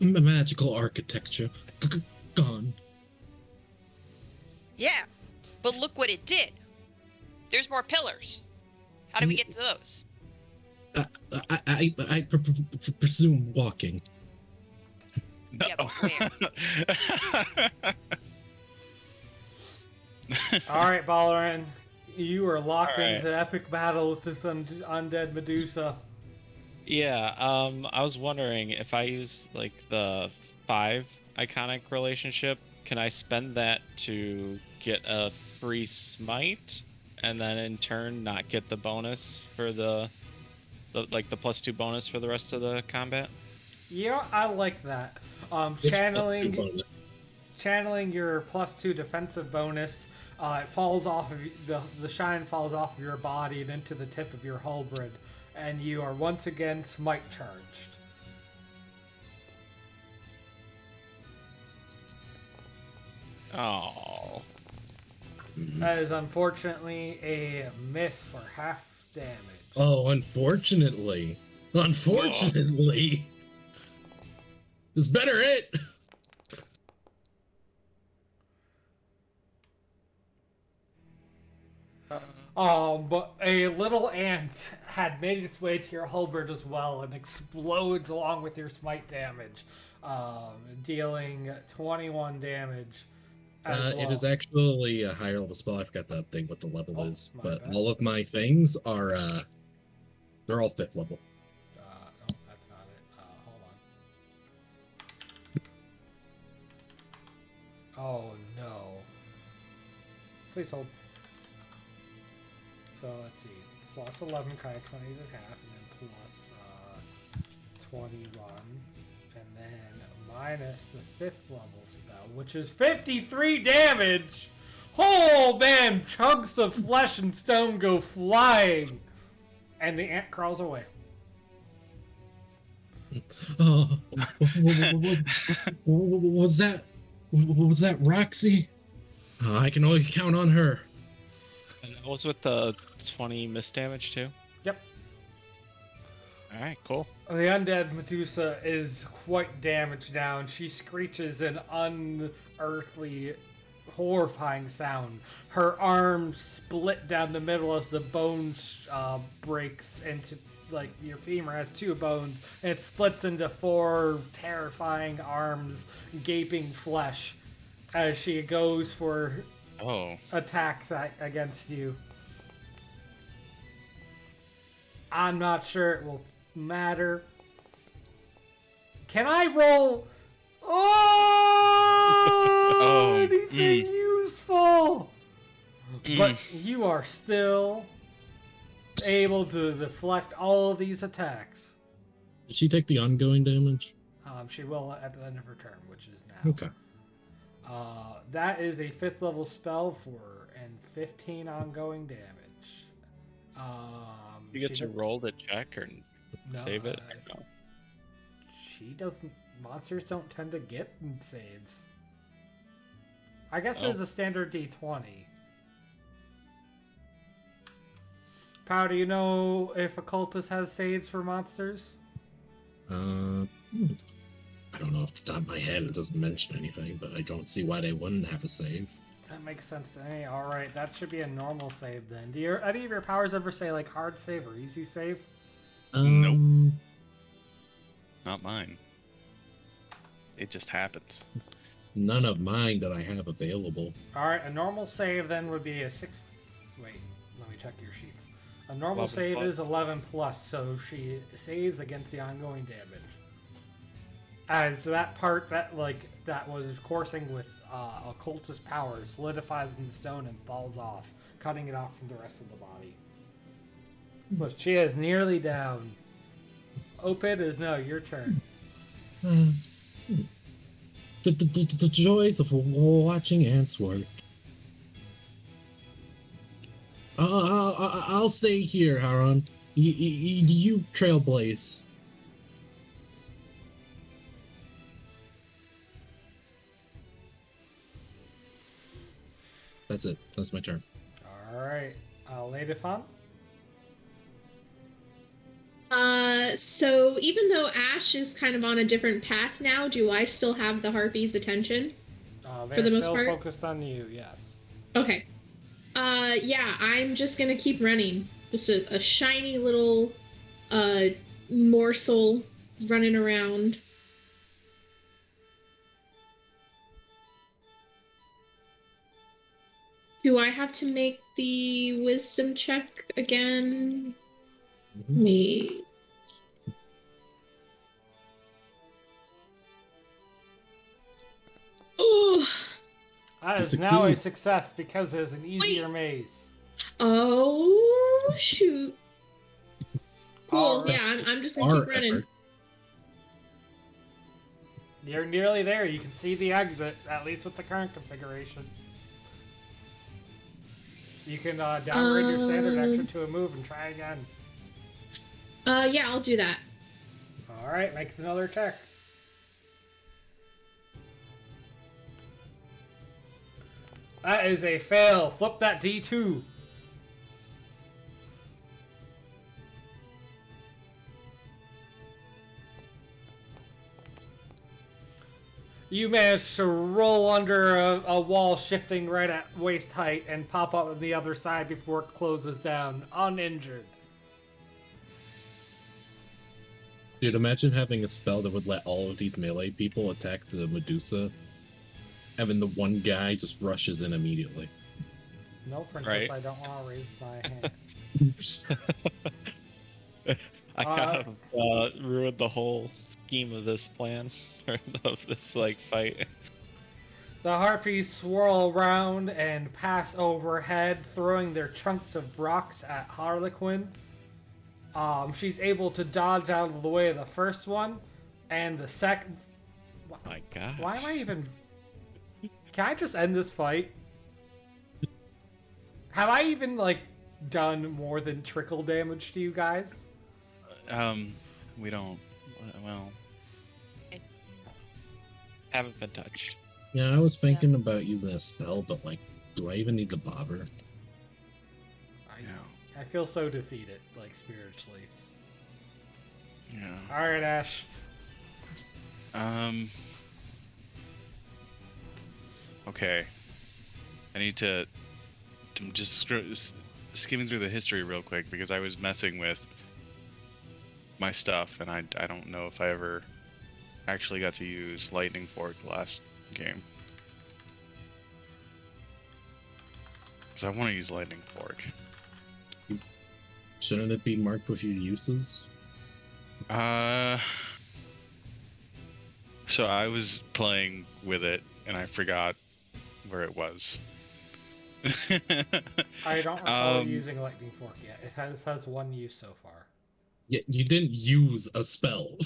magical architecture gone. Yeah, but look what it did. There's more pillars. How do we get to those? I presume walking. Yeah, but where? Alright, Balaran, you are locked All right. into epic battle with this undead Medusa. Yeah, I was wondering if I use like the 5 iconic relationship, can I spend that to get a free smite, and then in turn not get the bonus for the +2 bonus for the rest of the combat? Yeah, I like that. Which Channeling your +2 defensive bonus, it falls off of the shine falls off of your body and into the tip of your halberd, and you are once again smite charged. Oh. That is unfortunately a miss for half damage. Oh, unfortunately. This better hit. But a little ant had made its way to your halberd as well and explodes along with your smite damage, dealing 21 damage. As well. It is actually a higher level spell. I forgot to update what the level Oh, is, my but bad. all of my things are they're all 5th level. Oh, that's not it. Hold on. Oh no. Please hold. So let's see. Plus 11 Kayakunis at half, and then plus 21. And then minus the 5th level spell, which is 53 damage! Oh man! Chunks of flesh and stone go flying! And the ant crawls away. Oh, was that Roxy? I can always count on her. And that was with the 20 miss damage too? Yep. Alright, cool. The undead Medusa is quite damaged now, and she screeches an unearthly, horrifying sound. Her arms split down the middle as the bone breaks into, like, your femur has 2 bones, and it splits into 4 terrifying arms, gaping flesh, as she goes for Oh. attacks against you. I'm not sure it will matter. Can I roll? Oh, anything useful? But you are still able to deflect all of these attacks. Did she take the ongoing damage? She will at the end of her turn, which is now. Okay. That is a 5th level spell for and 15 ongoing damage. You get to roll the check or No, save it? no. She doesn't. Monsters don't tend to get saves. I guess Oh. it's a standard D20. Pow, do you know if a cultist has saves for monsters? I don't know off the top of my head. It doesn't mention anything, but I don't see why they wouldn't have a save. That makes sense to me. All right, that should be a normal save then. Do any of your powers ever say like hard save or easy save? Nope. Not mine. It just happens. None of mine that I have available. All right, a normal save then would be a 6. Wait, let me check your sheets. A normal 11 save plus. is 11 plus, so she saves against the ongoing damage. As that part that was coursing with occultist power solidifies in the stone and falls off, cutting it off from the rest of the body. But she is nearly down. Opid is your turn. The joys of watching ants work. I'll stay here, Haran. You trailblaze. That's it. That's my turn. All right, Lady Fawn. So even though Ash is kind of on a different path now, do I still have the Harpy's attention? They're For the most still part? focused on you, yes. Okay. Yeah, I'm just gonna keep running. Just a shiny little, morsel running around. Do I have to make the wisdom check again? Me. Oh. That You is now a succeed. success because it is an easier maze. Oh shoot. Cool. Alright. Yeah, I'm just gonna keep running. Effort. You're nearly there. You can see the exit, at least with the current configuration. You can downgrade your standard action to a move and try again. Yeah, I'll do that. Alright, makes another check. That is a fail. Flip that D2. You manage to roll under a wall shifting right at waist height and pop up on the other side before it closes down, uninjured. Dude, imagine having a spell that would let all of these melee people attack the Medusa. Having the one guy just rushes in immediately. No, princess, Right. I don't want to raise my hand. Oops. I kind of ruined the whole scheme of this plan, or of this fight. The harpies swirl around and pass overhead, throwing their chunks of rocks at Harlequin. She's able to dodge out of the way of the first one, and the second. My God. Why am I even? Can I just end this fight? Have I even done more than trickle damage to you guys? We don't. Well, Haven't been touched. Yeah, I was thinking about using a spell, but do I even need to bother? I feel so defeated, spiritually. yeah. All right, Ash. Okay. I need to. I'm just skimming through the history real quick because I was messing with my stuff and I don't know if I ever actually got to use Lightning Fork last game. Because I want to use Lightning Fork. Shouldn't it be marked with your uses? So I was playing with it and I forgot where it was. I don't recall using Lightning Fork yet. It has one use so far. Yeah, you didn't use a spell.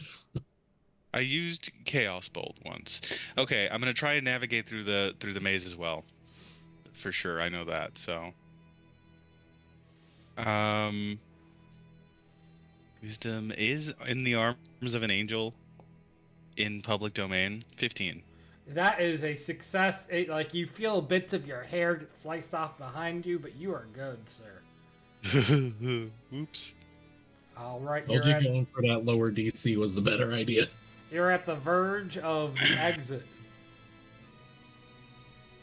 I used Chaos Bolt once. Okay, I'm gonna try and navigate through the maze as well. For sure, I know that. So, wisdom is in the arms of an angel, in public domain. 15. That is a success. You feel bits of your hair get sliced off behind you, but you are good, sir. Oops. All right, Told you going for that lower DC was the better idea. you're at the verge of the exit.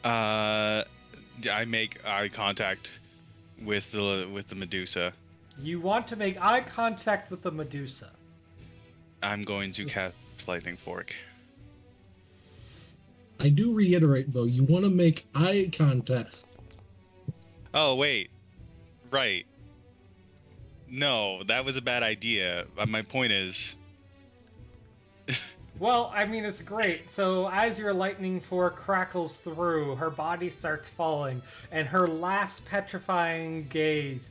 I make eye contact with the Medusa. You want to make eye contact with the Medusa. I'm going to cast Lightning Fork. I do reiterate, though, you want to make eye contact. Oh wait, right. No, that was a bad idea. My point is, Well, I mean, it's great. So as your lightning fork crackles through, her body starts falling, and her last petrifying gaze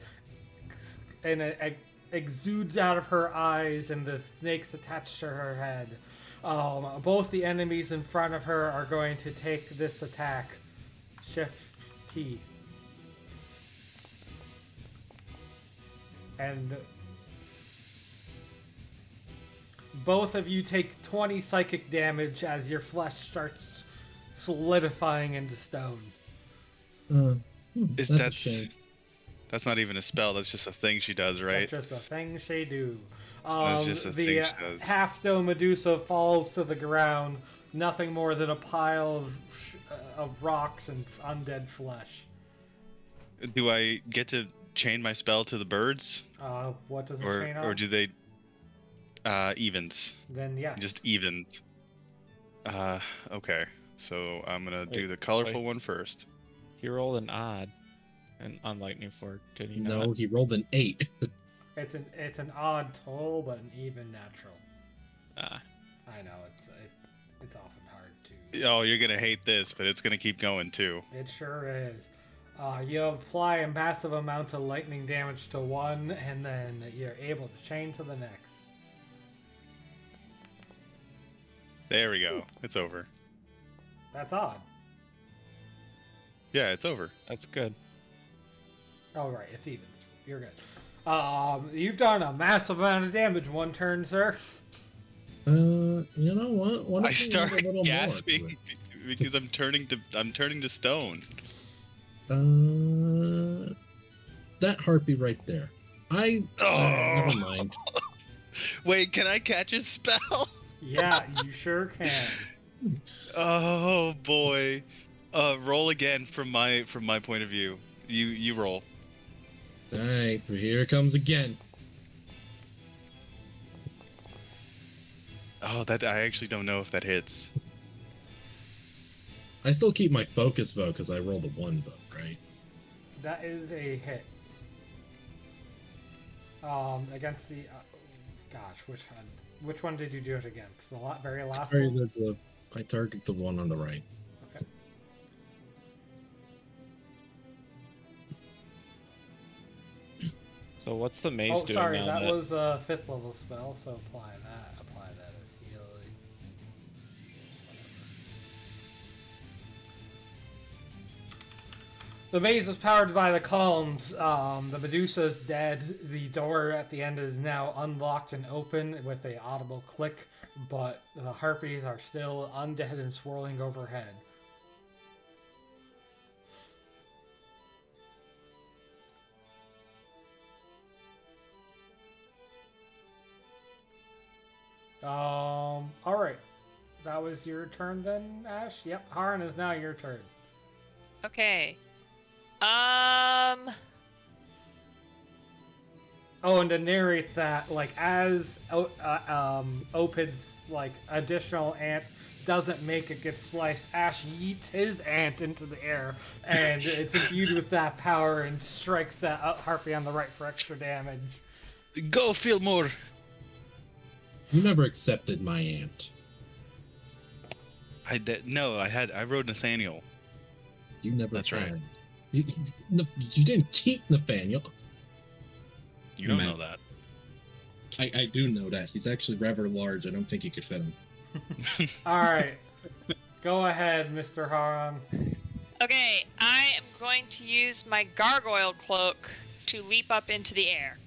exudes out of her eyes, and the snakes attached to her head. Both the enemies in front of her are going to take this attack. Shift T. And both of you take 20 psychic damage as your flesh starts solidifying into stone. that's not even a spell. That's just a thing she does, right? That's just a thing she do. That's just a thing The she does. half-stone Medusa falls to the ground, nothing more than a pile of rocks and undead flesh. Do I get to chain my spell to the birds, What does it or chain on? or do they evens? Then yes. Just evens. Okay. So I'm gonna do Wait, the colorful wait. one first. He rolled an odd and on Lightning Fork, did he No, not? he rolled an 8. It's an odd total, but an even natural. Ah. I know it's often hard to. Oh, you're gonna hate this, but it's gonna keep going too. It sure is. You apply a massive amount of lightning damage to one, and then you're able to chain to the next. There we go. It's over. That's odd. Yeah, it's over. That's good. Oh right, it's evens. You're good. You've done a massive amount of damage one turn, sir. You know what? What I if we add a start little more to gasping it? because I'm turning to stone. That harpy right there. Never mind. Wait, can I catch his spell? Yeah, you sure can. Oh boy. Roll again from my point of view. You roll. Alright, here it comes again. Oh, that I actually don't know if that hits. I still keep my focus though, because I rolled a 1 though, right? That is a hit. Against the gosh, which one did you do it against? The very last one. I target the one on the right. Okay. So what's the mace Oh, doing sorry, now? that was a 5th level spell, so apply that. Apply that as healing. The maze is powered by the columns. The Medusa is dead. The door at the end is now unlocked and open with a audible click, but the harpies are still undead and swirling overhead. Alright. That was your turn then, Ash? Yep, Haran is now your turn. Okay. Oh, and to narrate that, like, as Opid's, like, additional ant doesn't make it get sliced, Ash yeets his ant into the air, and it's imbued with that power and strikes that harpy on the right for extra damage. Go, Fillmore. You never accepted my aunt. I rode Nathaniel. You never That's right. tried. You didn't keep Nathaniel. You don't Man. know that. I do know that. He's actually rather large. I don't think you could fit him. Alright. Go ahead, Mr. Haran. Okay, I am going to use my gargoyle cloak to leap up into the air.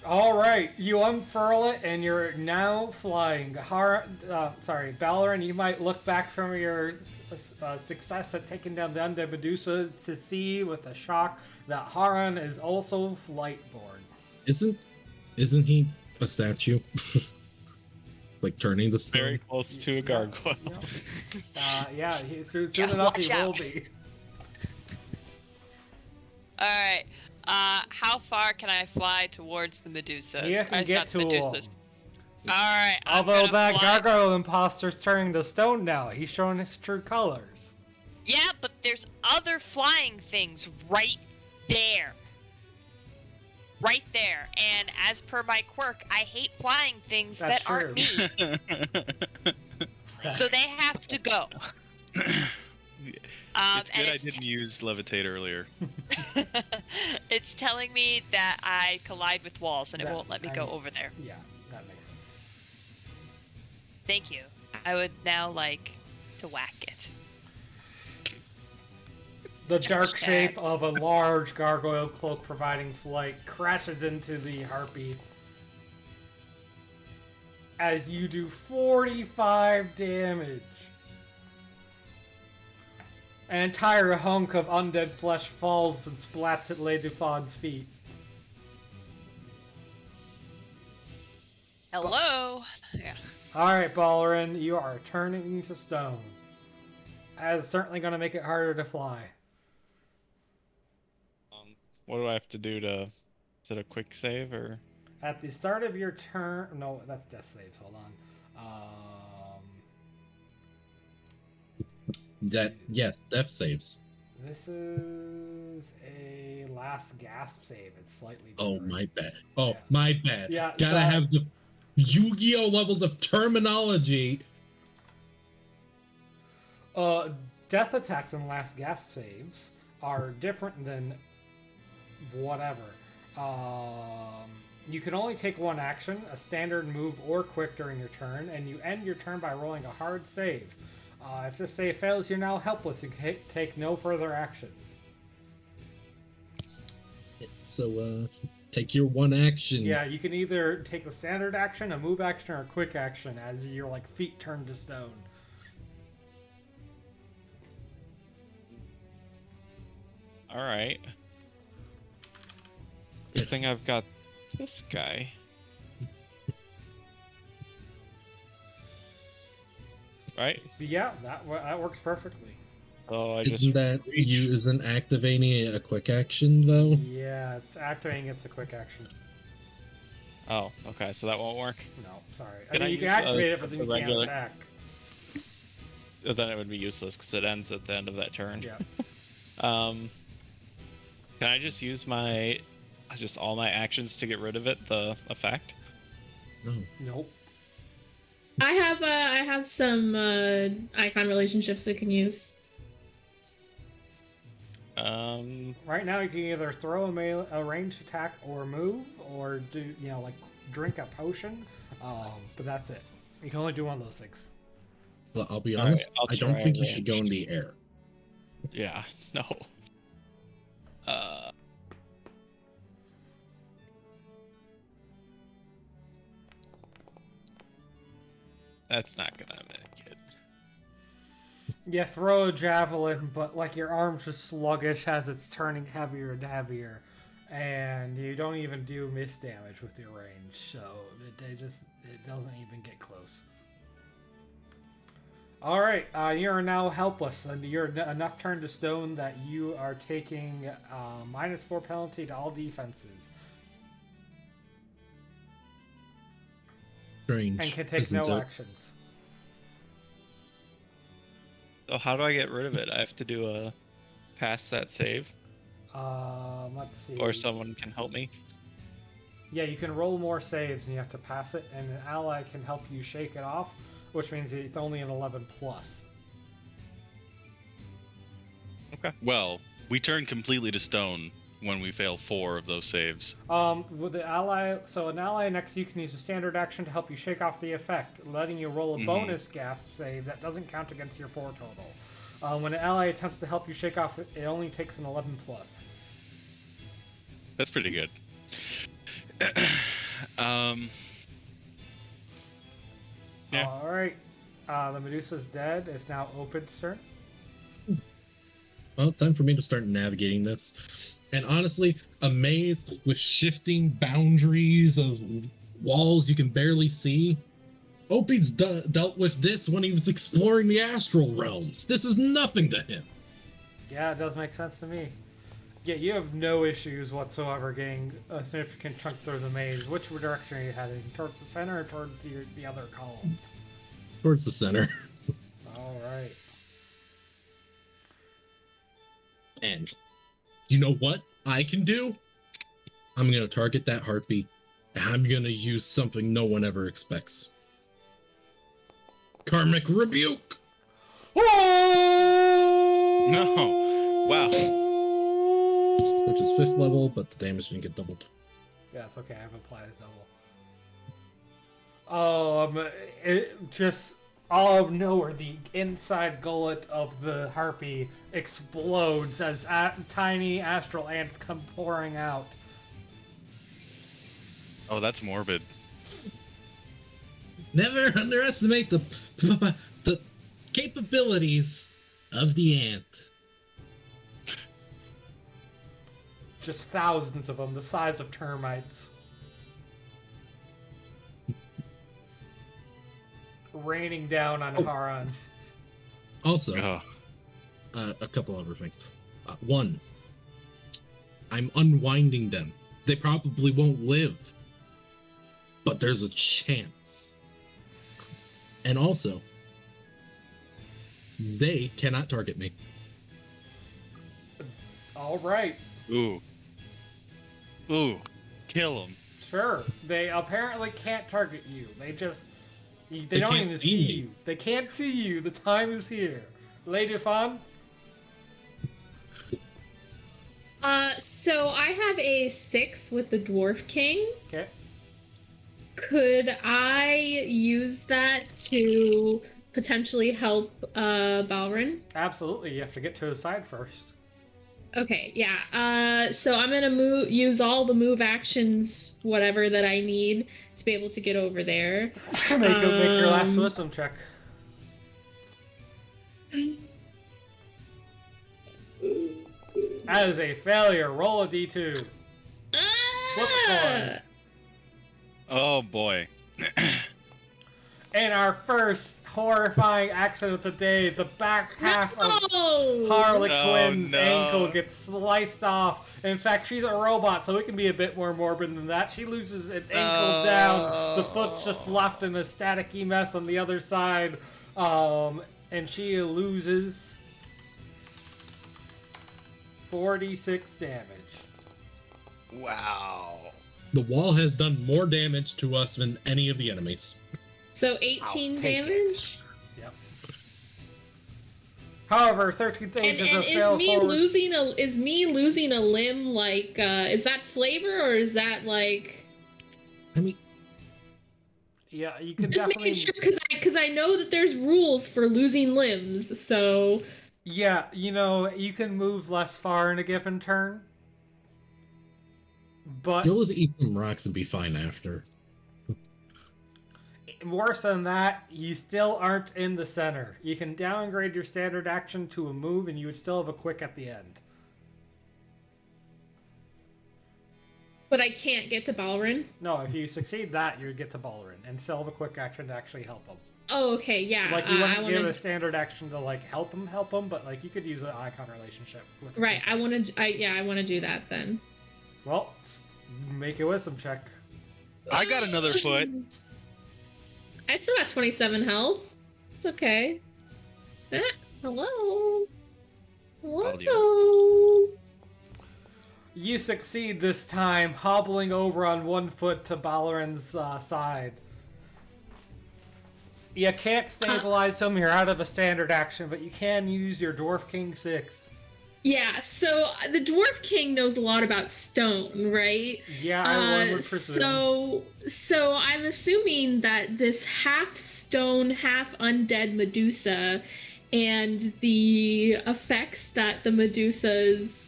All right, you unfurl it, and you're now flying. Ballerin, you might look back from your success at taking down the Undead Medusa to see with a shock that Haran is also flightborne. Isn't he a statue? Like turning the stone? Very close to a gargoyle. Yeah, soon enough he will be. All right. How far can I fly towards the Medusas? You can get to them. All right. Although that fly... gargoyle imposter's turning to stone now. He's showing his true colors. Yeah, but there's other flying things right there. Right there. And as per my quirk, I hate flying things That's that aren't me. So they have to go. It's good I didn't use levitate earlier. It's telling me that I collide with walls and it won't let me go over there. Yeah, that makes sense. Thank you. I would now like to whack it. The dark shape of a large gargoyle cloak providing flight crashes into the harpy as you do 45 damage. An entire hunk of undead flesh falls and splats at Ledufan's feet. Hello. Yeah. Alright, Ballerin, you are turning to stone. As certainly going to make it harder to fly. What do I have to do to... Is it a quick save, or...? At the start of your turn... No, that's death saves. Hold on. Yes, death saves. This is a last gasp save. It's slightly Oh, different. my bad. Oh, Yeah. my bad. Yeah, Gotta so- have the Yu-Gi-Oh levels of terminology. Death attacks and last gasp saves are different than whatever. You can only take one action, a standard move or quick during your turn, and you end your turn by rolling a hard save. If this save fails, you're now helpless and can take no further actions. So, take your one action. Yeah, you can either take a standard action, a move action, or a quick action as your feet turn to stone. Alright. Good thing I've got this guy. Right? Yeah, that works perfectly. So I Isn't activating a quick action though? Yeah, it's activating. It's a quick action. Oh, okay, so that won't work. No, sorry. Can I you can use, activate it, but then the you can't regular- attack. Then it would be useless because it ends at the end of that turn. Yeah. Can I just use all my actions to get rid of it, the effect? No. Nope. I have some icon relationships we can use. Right now, you can either throw a ranged attack or move, or do drink a potion. But that's it. You can only do one of those things. Well, I'll be All honest. right, I'll I don't try think you should go in ranged. the air. Yeah, no. That's not gonna make it. Yeah, throw a javelin, but your arm's just sluggish as it's turning heavier and heavier, and you don't even do miss damage with your range, so it doesn't even get close. All right, you are now helpless, and you're enough turned to stone that you are taking -4 penalty to all defenses, Strange. and can take no isn't it? actions. So how do I get rid of it? I have to do a pass that save, Let's see. or someone can help me. Yeah, you can roll more saves, and you have to pass it, and an ally can help you shake it off, which means it's only an 11+. Well, we turn completely to stone when we fail 4 of those saves. With the ally, so an ally next to you can use a standard action to help you shake off the effect, letting you roll a bonus gasp save that doesn't count against your 4 total. When an ally attempts to help you shake off it, it only takes an 11+. That's pretty good. Yeah. All right. The Medusa's dead. It's now Oped's turn. Well, time for me to start navigating this. And honestly, a maze with shifting boundaries of walls you can barely see. Opie's dealt with this when he was exploring the astral realms. This is nothing to him. Yeah, it does make sense to me. Yeah, you have no issues whatsoever getting a significant chunk through the maze. Which direction are you heading? Towards the center or towards the other columns? Towards the center. All right. And you know what I can do? I'm going to target that heartbeat. And I'm going to use something no one ever expects. Karmic Rebuke! No. Wow. Which is 5th level, but the damage didn't get doubled. Yeah, it's okay. I have applied as double. It just out of nowhere, the inside gullet of the harpy explodes as tiny astral ants come pouring out. Oh, that's morbid. Never underestimate the capabilities of the ant. Just thousands of them, the size of termites. Raining down on Haran. Also, Ugh. a couple other things. One, I'm unwinding them. They probably won't live, but there's a chance. And also, they cannot target me. All right. Ooh. Ooh. Kill him. Sure. They apparently can't target you. They They don't can't even see see me. you. They can't see you. The time is here. Lady Fawn? So I have a 6 with the Dwarf King. Okay. Could I use that to potentially help Balrin? Absolutely. You have to get to his side first. Okay, yeah. So I'm gonna use all the move actions, whatever that I need to be able to get over there. make your last wisdom check. That is a failure. Roll a d2. Flip a coin. Oh boy. And our first horrifying accident of the day, the back half of No! Harlequin's Oh, no. ankle gets sliced off. In fact, she's a robot, so we can be a bit more morbid than that. She loses an ankle down. The foot's just left in a staticky mess on the other side. And she loses 46 damage. Wow. The wall has done more damage to us than any of the enemies. So 18 I'll take damage? Yep. However, 13th And, age is a and fail forward. is me losing a limb like is that flavor or is that like I mean, Yeah, you can just definitely. making sure because I know that there's rules for losing limbs, so Yeah, you can move less far in a given turn. But you'll just eat some rocks and be fine after. worse than that, you still aren't in the center. You can downgrade your standard action to a move, and you would still have a quick at the end. but I can't get to Balrin. No, if you succeed that, you would get to Balrin, and still have a quick action to actually help him. Oh, okay, yeah. Like, you I wouldn't give wanna, a standard action to, like, help him, but, like, you could use an icon relationship. With right. I want to do that then. Well, make a wisdom check. I got another foot. I still got 27 health. It's okay. Hello. I'll do Hello. You succeed this time, hobbling over on one foot to Balrin's side. You can't stabilize him, you're out of the standard action, but you can use your Dwarf King 6. Yeah, so the Dwarf King knows a lot about stone, right? Yeah, I would presume. So I'm assuming that this half stone, half undead Medusa and the effects that the Medusa's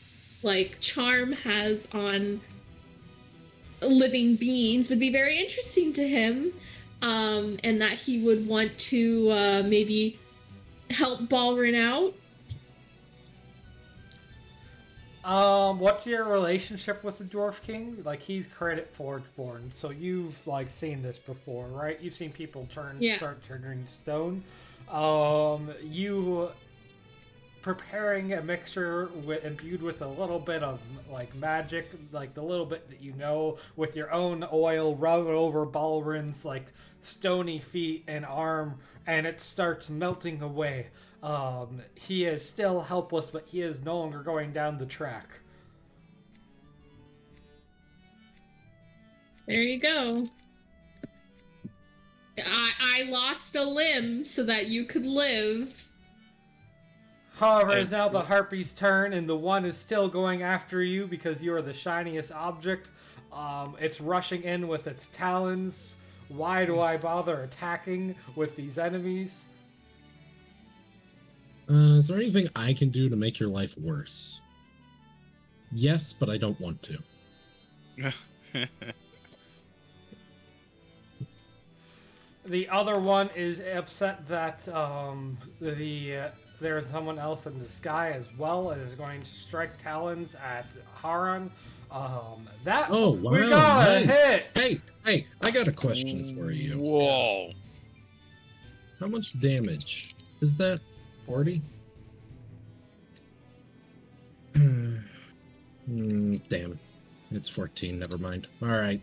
like charm has on living beings would be very interesting to him, and that he would want to maybe help Balrin out. What's your relationship with the Dwarf King? Like, he's credit Forgeborn, so you've like seen this before, right? You've seen people start turning to stone. You preparing a mixture imbued with a little bit of like magic, like the little bit that you know, with your own oil, rub it over Balrin's like stony feet and arm, and it starts melting away. He is still helpless, but he is no longer going down the track. There you go. I lost a limb so that you could live. However, it's now the Harpy's turn, and the one is still going after you because you are the shiniest object. It's rushing in with its talons. Why do I bother attacking with these enemies? Is there anything I can do to make your life worse? Yes, but I don't want to. The other one is upset that there's someone else in the sky as well, and is going to strike talons at Haran. Oh, wow. We got a hit! Hey, I got a question for you. Whoa. How much damage? Is that 40? Damn. It's 14, never mind. Alright.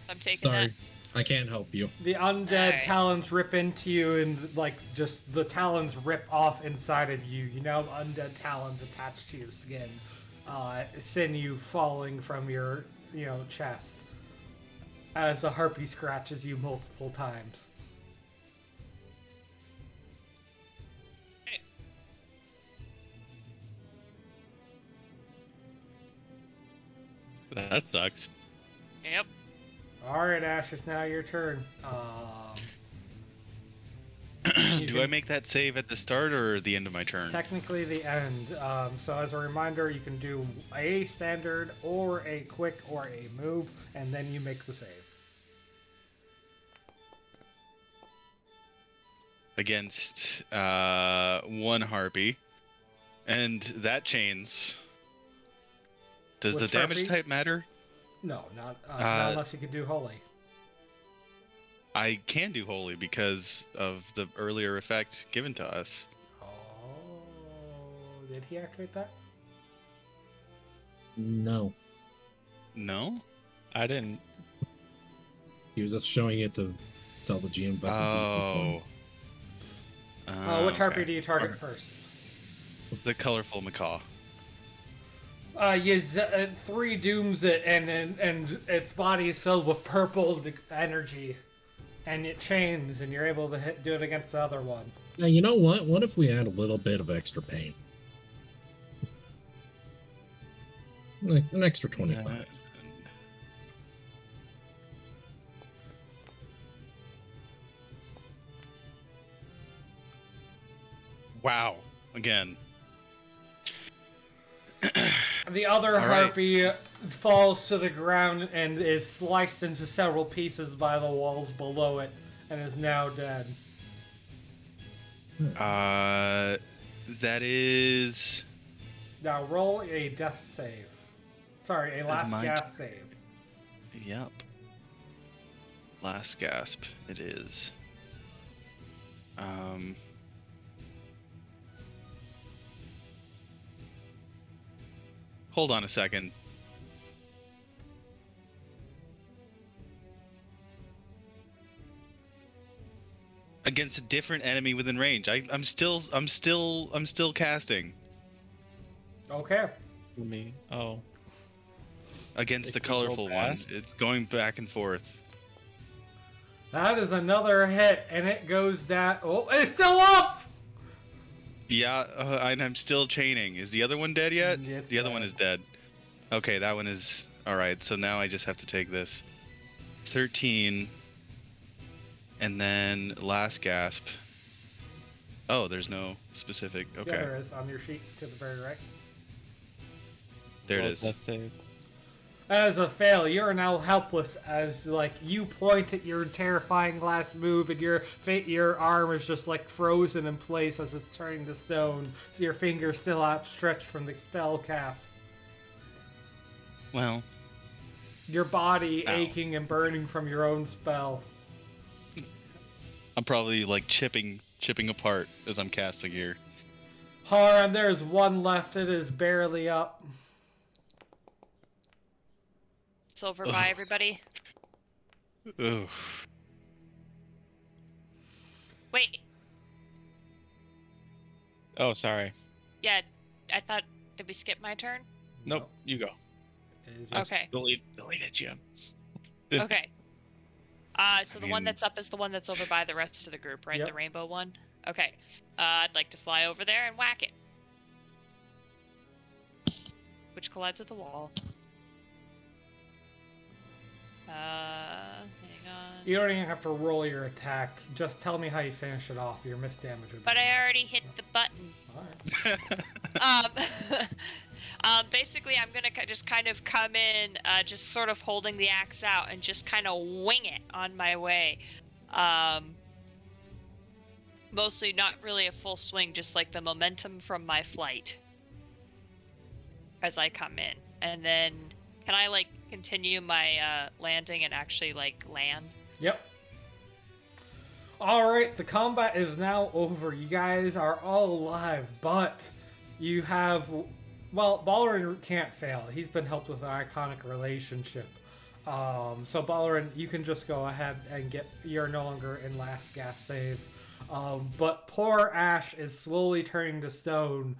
I'm taking Sorry. that. I can't help you. The undead Alright. talons rip into you, and like just the talons rip off inside of you. You now have undead talons attached to your skin, sinew falling from your chest as the harpy scratches you multiple times. That sucks. Yep. All right, Ash, it's now your turn. Do I make that save at the start or the end of my turn? Technically the end. So as a reminder, you can do a standard or a quick or a move, and then you make the save. Against one harpy, and that chains. Does Which the damage harpy? type matter? No, not unless you can do holy. I can do holy because of the earlier effect given to us. Oh, did he activate that? No. No? I didn't. He was just showing it to tell the GM about the Oh. Which harpy Okay. do you target first? The colorful macaw. Three dooms it, and its body is filled with purple energy, and it chains, and you're able to do it against the other one. Now, you know what? What if we add a little bit of extra pain? Like an extra 25. Wow. Again. The other All right. harpy falls to the ground and is sliced into several pieces by the walls below it, and is now dead. That is. Now roll a death save. Sorry, a last Mine- gasp save. Yep. Last gasp. It is. Hold on a second. Against a different enemy within range. I'm still casting Okay. Me. Oh. against It the can go colorful one. fast? It's going back and forth. That is another hit, and it goes down. Oh, it's still up! Yeah, and I'm still chaining. Is the other one dead yet? Yeah, it's The other dead. one is dead. Okay, that one is alright, so now I just have to take this. 13. And then last gasp. Oh, there's no specific. Okay. Yeah, there is on your sheet to the very right. There it Well, is. death save. As a fail, you are now helpless as like you point at your terrifying last move, and your arm is just like frozen in place as it's turning to stone. So your fingers still outstretched from the spell cast. Well, Your body Ow. aching and burning from your own spell. I'm probably like chipping apart as I'm casting here. Haran, there's one left. It is barely up. It's over by everybody. Ugh. Wait. Oh, sorry. Yeah, I thought. Did we skip my turn? Nope, you go. It is yours. Okay. Delete it, Jim. Okay. So the one mean- that's up is the one that's over by the rest of the group, right? Yep. The rainbow one? Okay. I'd like to fly over there and whack it. Which collides with the wall. Hang on. You don't even have to roll your attack. Just tell me how you finish it off. Your missed damage would be But I enough. already hit the button. Alright. Basically, I'm gonna just kind of come in, just sort of holding the axe out and just kind of wing it on my way. Mostly not really a full swing, just like the momentum from my flight as I come in. And then, can I like continue my landing and actually like land? Yep. Alright, the combat is now over. You guys are all alive, but you have... Well, Ballerin can't fail. He's been helped with an iconic relationship. So Ballerin, you can just go ahead and get... You're no longer in last gas saves. But poor Ash is slowly turning to stone,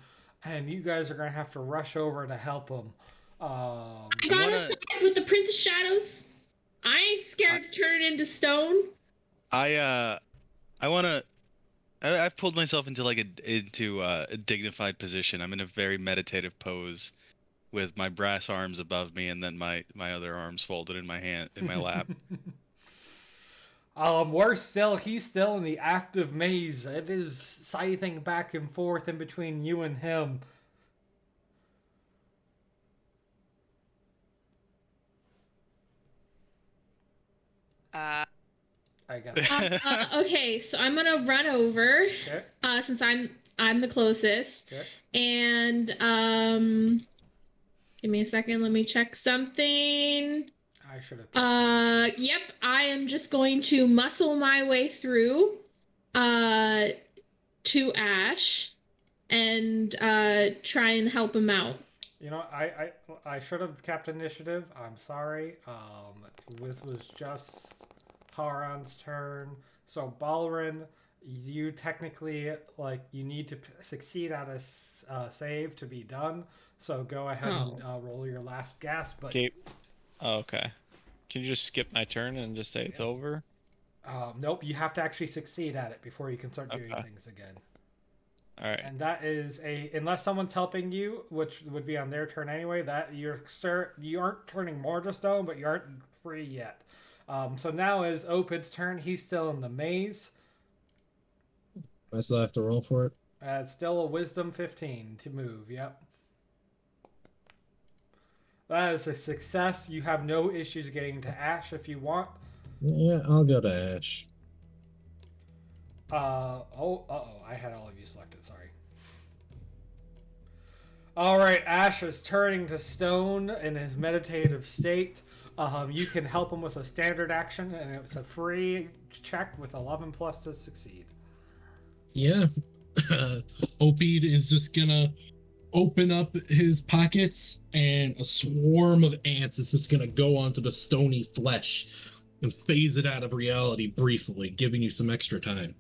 and you guys are going to have to rush over to help him. I got a 5 with the Prince of Shadows. I ain't scared to turn it into stone. I've pulled myself into like a dignified position. I'm in a very meditative pose with my brass arms above me and then my other arms folded in my lap. Worse still, he's still in the active maze. It is scything back and forth in between you and him. I guess. Okay, so I'm gonna run over Okay. since I'm the closest, Okay. and give me a second. Let me check something. I should have. Yep, I am just going to muscle my way through to Ash and try and help him out. You know, I should have kept initiative. I'm sorry. This was just Haran's turn. So Ballerin, you technically you need to succeed at a save to be done. So go ahead and roll your last gasp. But Okay. Oh, okay. Can you just skip my turn and just say it's over? nope, you have to actually succeed at it before you can start doing Okay. things again. All right. And that is unless someone's helping you, which would be on their turn anyway. That you aren't turning more to stone, but you aren't free yet. So now is Opid's turn. He's still in the maze. I still have to roll for it. It's still a Wisdom 15 to move. Yep. That is a success. You have no issues getting to Ash if you want. Yeah, I'll go to Ash. I had all of you selected. Sorry. All right, Ash is turning to stone in his meditative state. You can help him with a standard action, and it's a free check with 11 plus to succeed. Yeah. Opid is just gonna open up his pockets, and a swarm of ants is just gonna go onto the stony flesh and phase it out of reality briefly, giving you some extra time.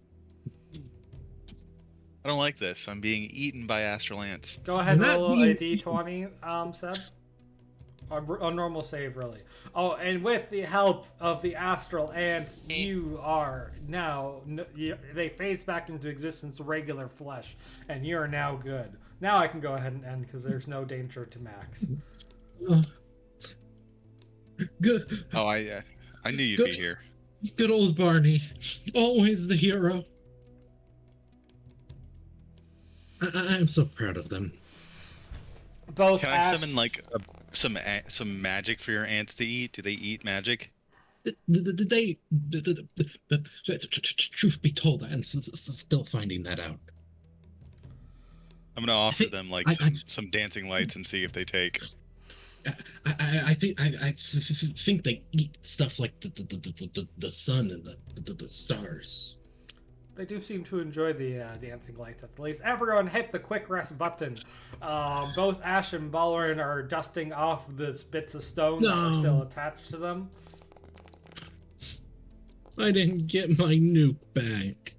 I don't like this. I'm being eaten by astral ants. Go ahead and Not roll a me. d20, Seb. A normal save, really. Oh, and with the help of the astral ants, you are now... They phase back into existence regular flesh, and you are now good. Now I can go ahead and end, because there's no danger to Max. Good, Oh, I knew you'd Good. be here. good old Barney, always the hero. I'm so proud of them. Both Can I Ash... summon like some magic for your ants to eat? Do they eat magic? Truth be told, I'm still finding that out. I'm gonna offer think- them like I- some dancing lights and see if they take. I think they eat stuff like the sun and the stars. They do seem to enjoy the dancing lights at the least. Everyone hit the quick rest button. Both Ash and Balrin are dusting off the bits of stone that are still attached to them. I didn't get my nuke back.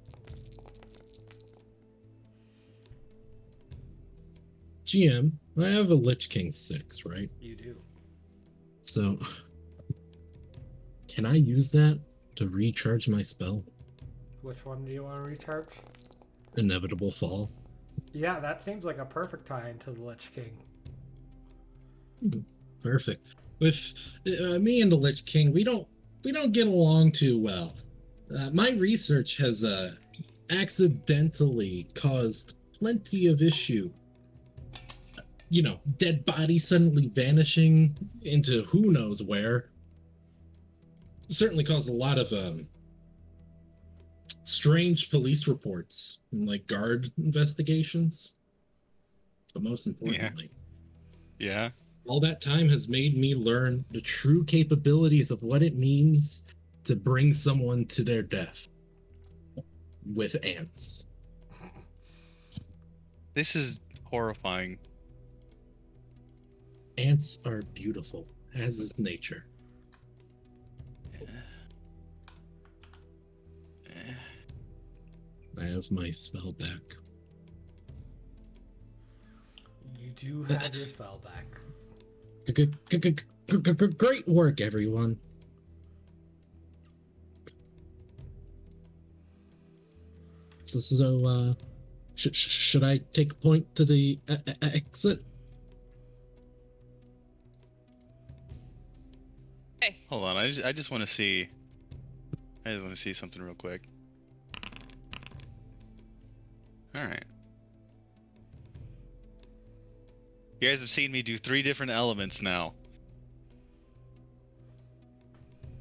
GM, I have a Lich King 6, right? You do. So, can I use that to recharge my spell? Which one do you want to recharge? Inevitable Fall. Yeah, that seems like a perfect tie into the Lich King. Perfect. With me and the Lich King, we don't get along too well. My research has accidentally caused plenty of issue. You know, dead bodies suddenly vanishing into who knows where. Certainly caused a lot of strange police reports and like guard investigations. But most importantly, Yeah. all that time has made me learn the true capabilities of what it means to bring someone to their death with ants. This is horrifying. Ants are beautiful, as is nature. I have my spell back. You do have your spell back. Great work, everyone. So, should I take a point to the exit? Hey. Hold on, I just want to see. I just want to see something real quick. All right. You guys have seen me do 3 different elements now.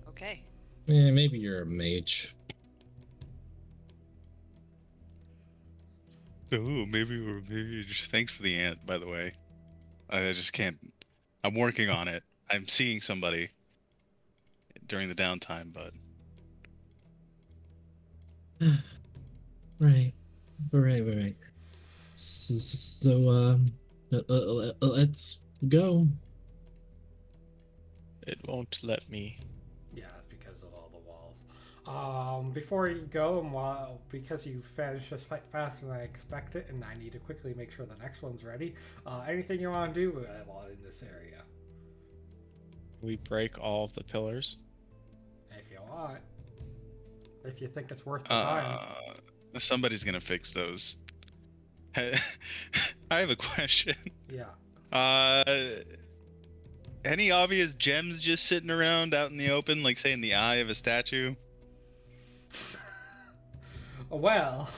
Okay. Yeah, maybe you're a mage. Ooh, maybe just thanks for the ant, by the way. I just can't. I'm working on it. I'm seeing somebody during the downtime, but Right. So, let's go. It won't let me. Yeah, that's because of all the walls. Before you go, and because you finished this fight faster than I expected, and I need to quickly make sure the next one's ready, anything you want to do while in this area? We break all of the pillars. If you want. If you think it's worth the time. somebody's gonna fix those. I have a question. Yeah. Any obvious gems just sitting around out in the open, like say in the eye of a statue? Well,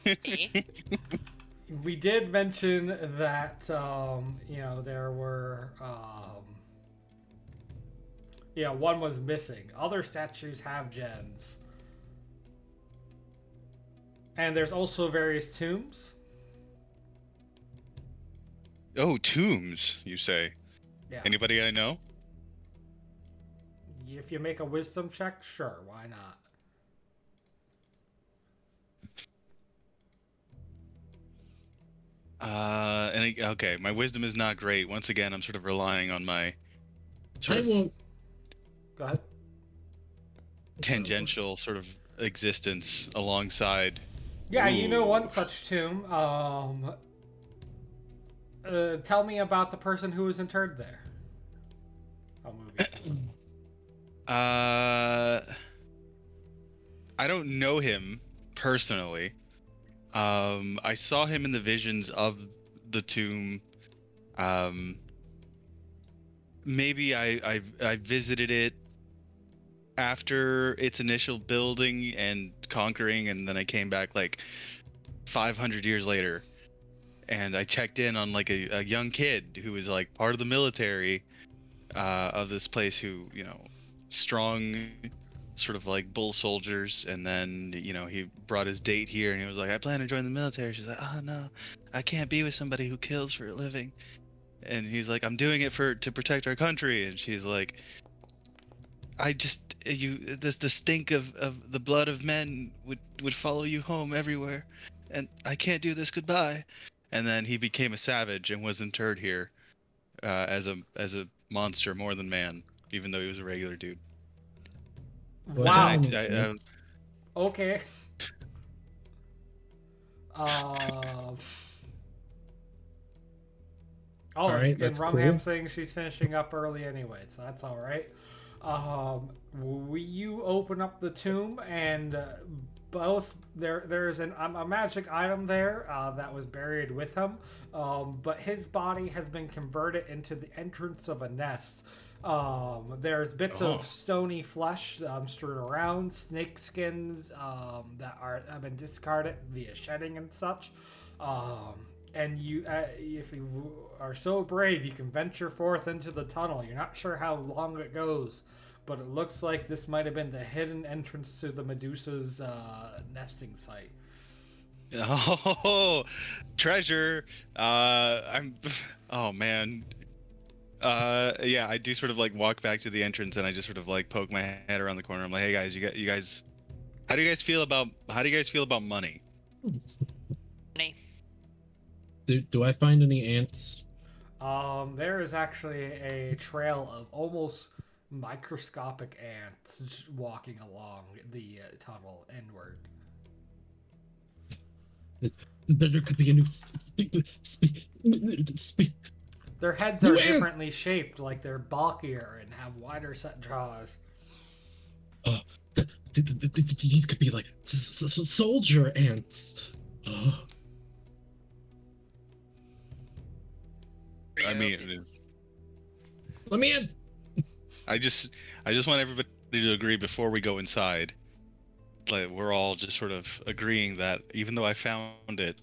Eh? we did mention that, there were, one was missing. Other statues have gems. And there's also various tombs. Oh, tombs, you say? Yeah. Anybody I know? If you make a wisdom check, sure, why not? Okay, my wisdom is not great. Once again, I'm sort of relying on my I won't. Go ahead. tangential sort of existence alongside. Yeah, you know Ooh. one such tomb. Tell me about the person who was interred there. I'll move you to him. I don't know him personally. I saw him in the visions of the tomb. Maybe I visited it after its initial building and conquering, and then I came back like 500 years later. and I checked in on like a young kid who was like part of the military of this place, who, you know, strong, sort of like bull soldiers. And then, you know, he brought his date here and he was like, I plan to join the military. She's like, oh no, I can't be with somebody who kills for a living. And he's like, I'm doing it to protect our country. And she's like, the stink of the blood of men would follow you home everywhere, and I can't do this, goodbye. And then he became a savage and was interred here as a monster more than man, even though he was a regular dude. Wow. I, Okay. Oh, Alright, and that's Rumham cool. saying she's finishing up early anyway, so that's all right. You open up the tomb, and both there's a magic item there that was buried with him, but his body has been converted into the entrance of a nest. There's bits of stony flesh strewn around, snake skins that have been discarded via shedding and such. And you, if you are so brave, you can venture forth into the tunnel. You're not sure how long it goes, but it looks like this might have been the hidden entrance to the Medusa's nesting site. oh, treasure. Oh man. Yeah, I do sort of like walk back to the entrance, and I just sort of like poke my head around the corner. I'm like, hey guys, you guys, how do you guys feel about money? Money. Do I find any ants? There is actually a trail of almost microscopic ants walking along the tunnel inward. There could be a new Their heads are differently shaped, like they're bulkier and have wider set jaws. These could be like soldier ants. I mean, Let me in. I just want everybody to agree before we go inside. Like, we're all just sort of agreeing that even though I found it,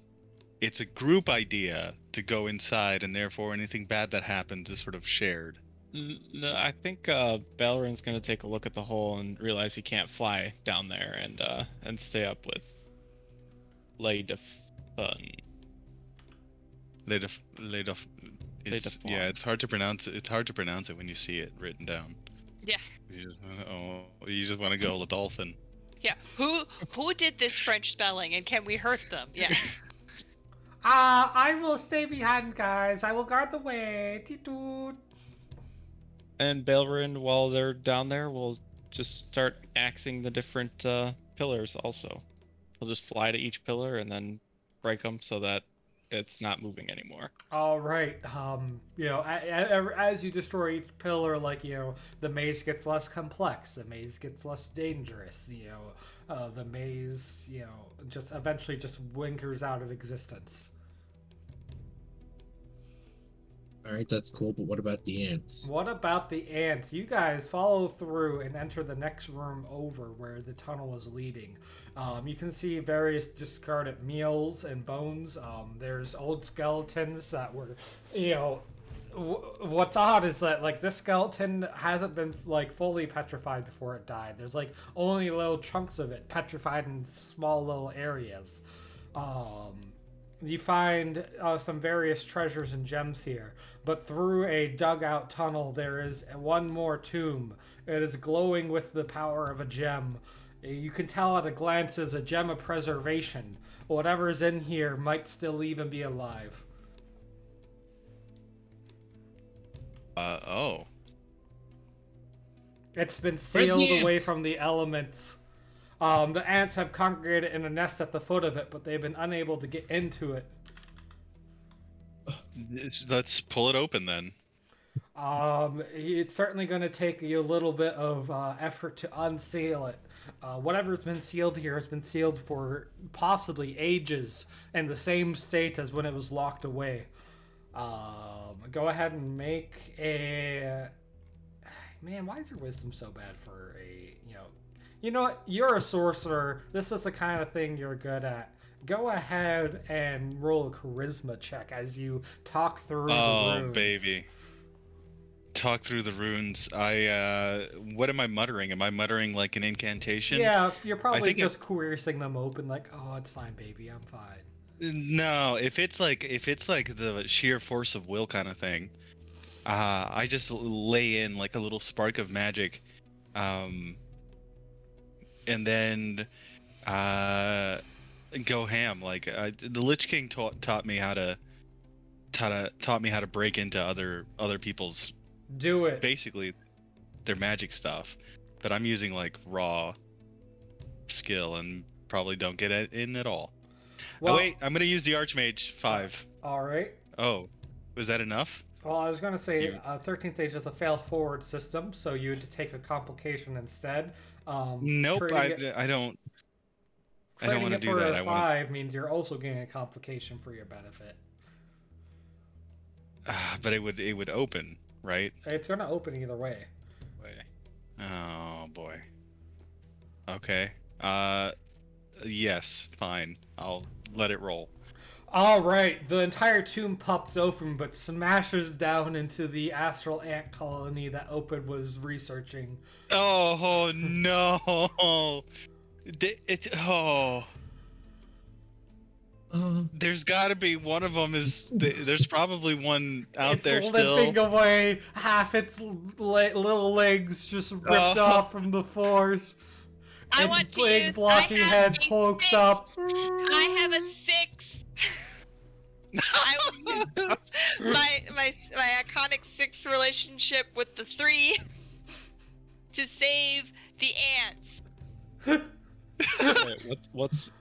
it's a group idea to go inside, and therefore anything bad that happens is sort of shared. No, I think Balrin's gonna take a look at the hole and realize he can't fly down there, and stay up with Lady Fun. Yeah, it's hard to pronounce it. It's hard to pronounce it when you see it written down. Yeah. You just want to go with dolphin. Yeah. Who did this French spelling, and can we hurt them? Yeah. I will stay behind, guys. I will guard the way. Toot. And Balrin, while they're down there, will just start axing the different pillars also. He'll just fly to each pillar and then break them so that it's not moving anymore. All right. As you destroy each pillar, like, the maze gets less complex. The maze gets less dangerous. The maze, just eventually just winkers out of existence. All right, that's cool, but what about the ants? What about the ants? You guys follow through and enter the next room over where the tunnel is leading. You can see various discarded meals and bones. There's old skeletons that were, what's odd is that, like, this skeleton hasn't been, like, fully petrified before it died. There's, like, only little chunks of it petrified in small little areas. You find some various treasures and gems here, but through a dug-out tunnel there is one more tomb. It is glowing with the power of a gem. You can tell at a glance it's a gem of preservation. Whatever's in here might still even be alive. It's been sealed away from the elements. The ants have congregated in a nest at the foot of it, but they've been unable to get into it. Let's pull it open then. It's certainly going to take you a little bit of effort to unseal it. Whatever's been sealed here has been sealed for possibly ages in the same state as when it was locked away. Go ahead and make a... Man, why is your wisdom so bad for a, You know what? You're a sorcerer. This is the kind of thing you're good at. Go ahead and roll a charisma check as you talk through the Oh, runes. baby. Talk through the runes. What am I muttering? Am I muttering like an incantation? Yeah, you're probably think just coercing them open, like, oh, it's fine, baby, I'm fine. No, if it's like the sheer force of will kind of thing, I just lay in like a little spark of magic, and then go ham. Like the Lich King taught me how to break into other people's, Do it. basically their magic stuff, but I'm using like raw skill and probably don't get it in at all. Well, Oh wait, I'm gonna use the Archmage 5. all right. Oh, was that enough? Well, I was going to say You- 13th Age is a fail-forward system, so you would take a complication instead. Nope, trading I don't trading wanna it do for that. a I wanna- 5 means you're also getting a complication for your benefit. But it would open, right? It's going to open either way. Oh boy. Okay. Yes, fine. I'll let it roll. All right, the entire tomb pops open, but smashes down into the astral ant colony that Oped was researching. Oh no! It's There's got to be one of them is. There's probably one out It's there limping still. away, half its little legs just ripped Oh. off from the force. I Its want to big use. blocky I have head a pokes 6. up. I have a 6. I will use my iconic 6 relationship with the 3 to save the ants. Wait, what's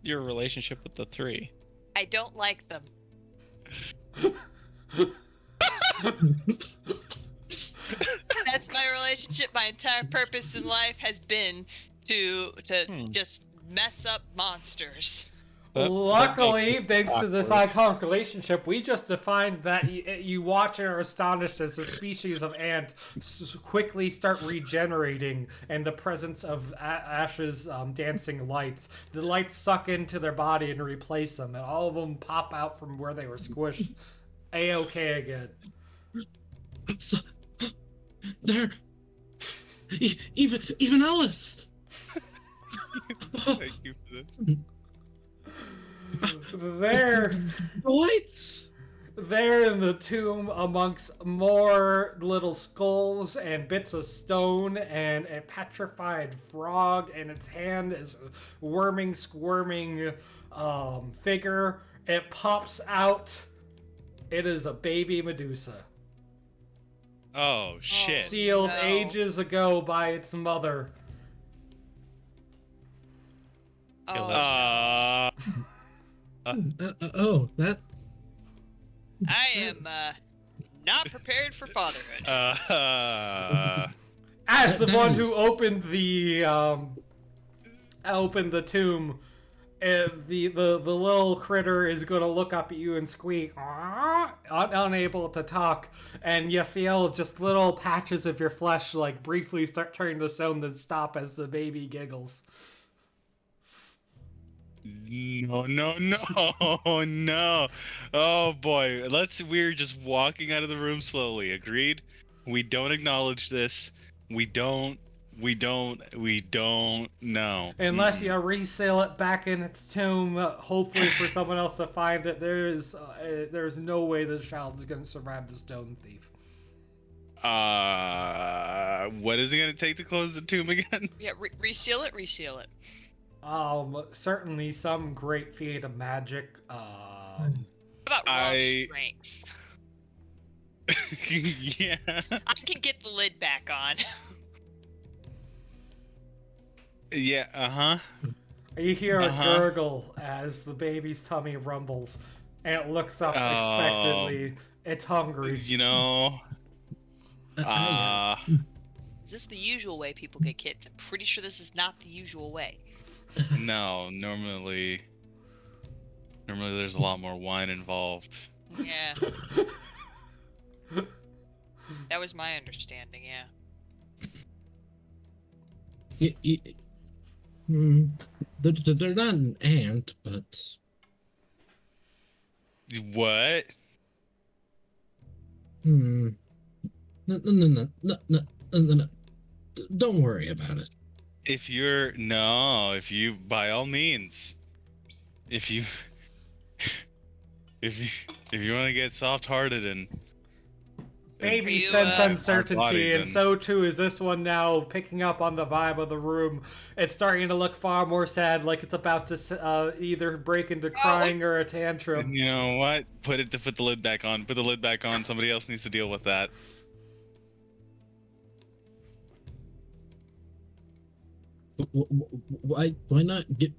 your relationship with the 3? I don't like them. That's my relationship. My entire purpose in life has been to just mess up monsters. Luckily, thanks to this iconic relationship, we just defined that you watch and are astonished as the species of ant quickly start regenerating in the presence of Ash's dancing lights. The lights suck into their body and replace them, and all of them pop out from where they were squished. A-okay again. So, there, even Ellis. Thank you for this. There. The lights. There in the tomb, amongst more little skulls and bits of stone and a petrified frog, and its hand is a squirming figure. It pops out. It is a baby Medusa. Oh shit! Sealed no. ages ago by its mother. Oh, That. I am not prepared for fatherhood. As the That one is- who opened the tomb, and the little critter is gonna look up at you and squeak, unable to talk, and you feel just little patches of your flesh like briefly start turning to stone, then stop as the baby giggles. No. Oh boy. We're just walking out of the room slowly. Agreed? We don't acknowledge this. We don't know. Unless you resail it back in its tomb, hopefully for someone else to find it, there's no way the child is gonna survive the stone thief. What is it gonna take to close the tomb again? Yeah, reseal it. Certainly some great feat of magic. What about raw strength? Yeah. I can get the lid back on. Yeah, uh-huh. You hear a Uh-huh. gurgle as the baby's tummy rumbles, and it looks up Oh. expectantly. It's hungry. You know. Is this the usual way people get kids? I'm pretty sure this is not the usual way. No, normally there's a lot more wine involved. Yeah. That was my understanding, yeah. Hmm. They're not an ant, but What? hmm. No. Don't worry about it. If you by all means, if you if you if you want to get soft-hearted and Baby you, sense uh, uncertainty, body, and then- so too is this one now, picking up on the vibe of the room. It's starting to look far more sad, like it's about to either break into crying or a tantrum. you know what? Put the lid back on. Put the lid back on. Somebody else needs to deal with that. Why not give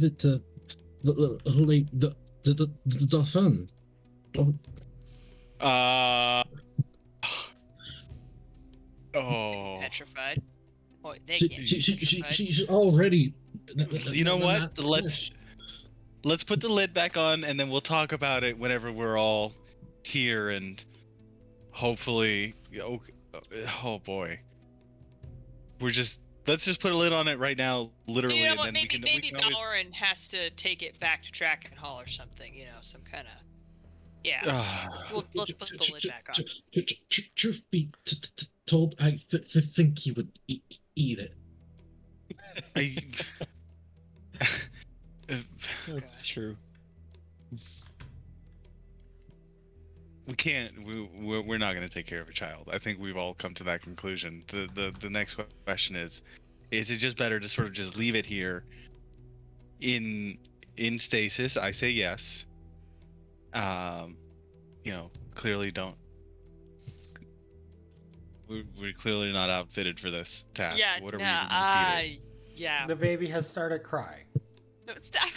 it to the fun? Oh. Petrified. Boy, they can't be petrified. She's already. You know what? Let's put the lid back on, and then we'll talk about it whenever we're all here, and hopefully, oh boy, let's just put a lid on it right now, literally, You know and what? then Maybe we can always. Valorant has to take it back to Track and Hall or something. You know, some kind of. Yeah. Ah. Let's put the lid back on. Truth be told, I think he would eat it. That's true. We can't. We're not going to take care of a child. I think we've all come to that conclusion. The next question is it just better to sort of just leave it here in stasis? I say yes. Clearly don't. We're clearly not outfitted for this task. Yeah. What are we even gonna feed it? Yeah. The baby has started crying. No, stop.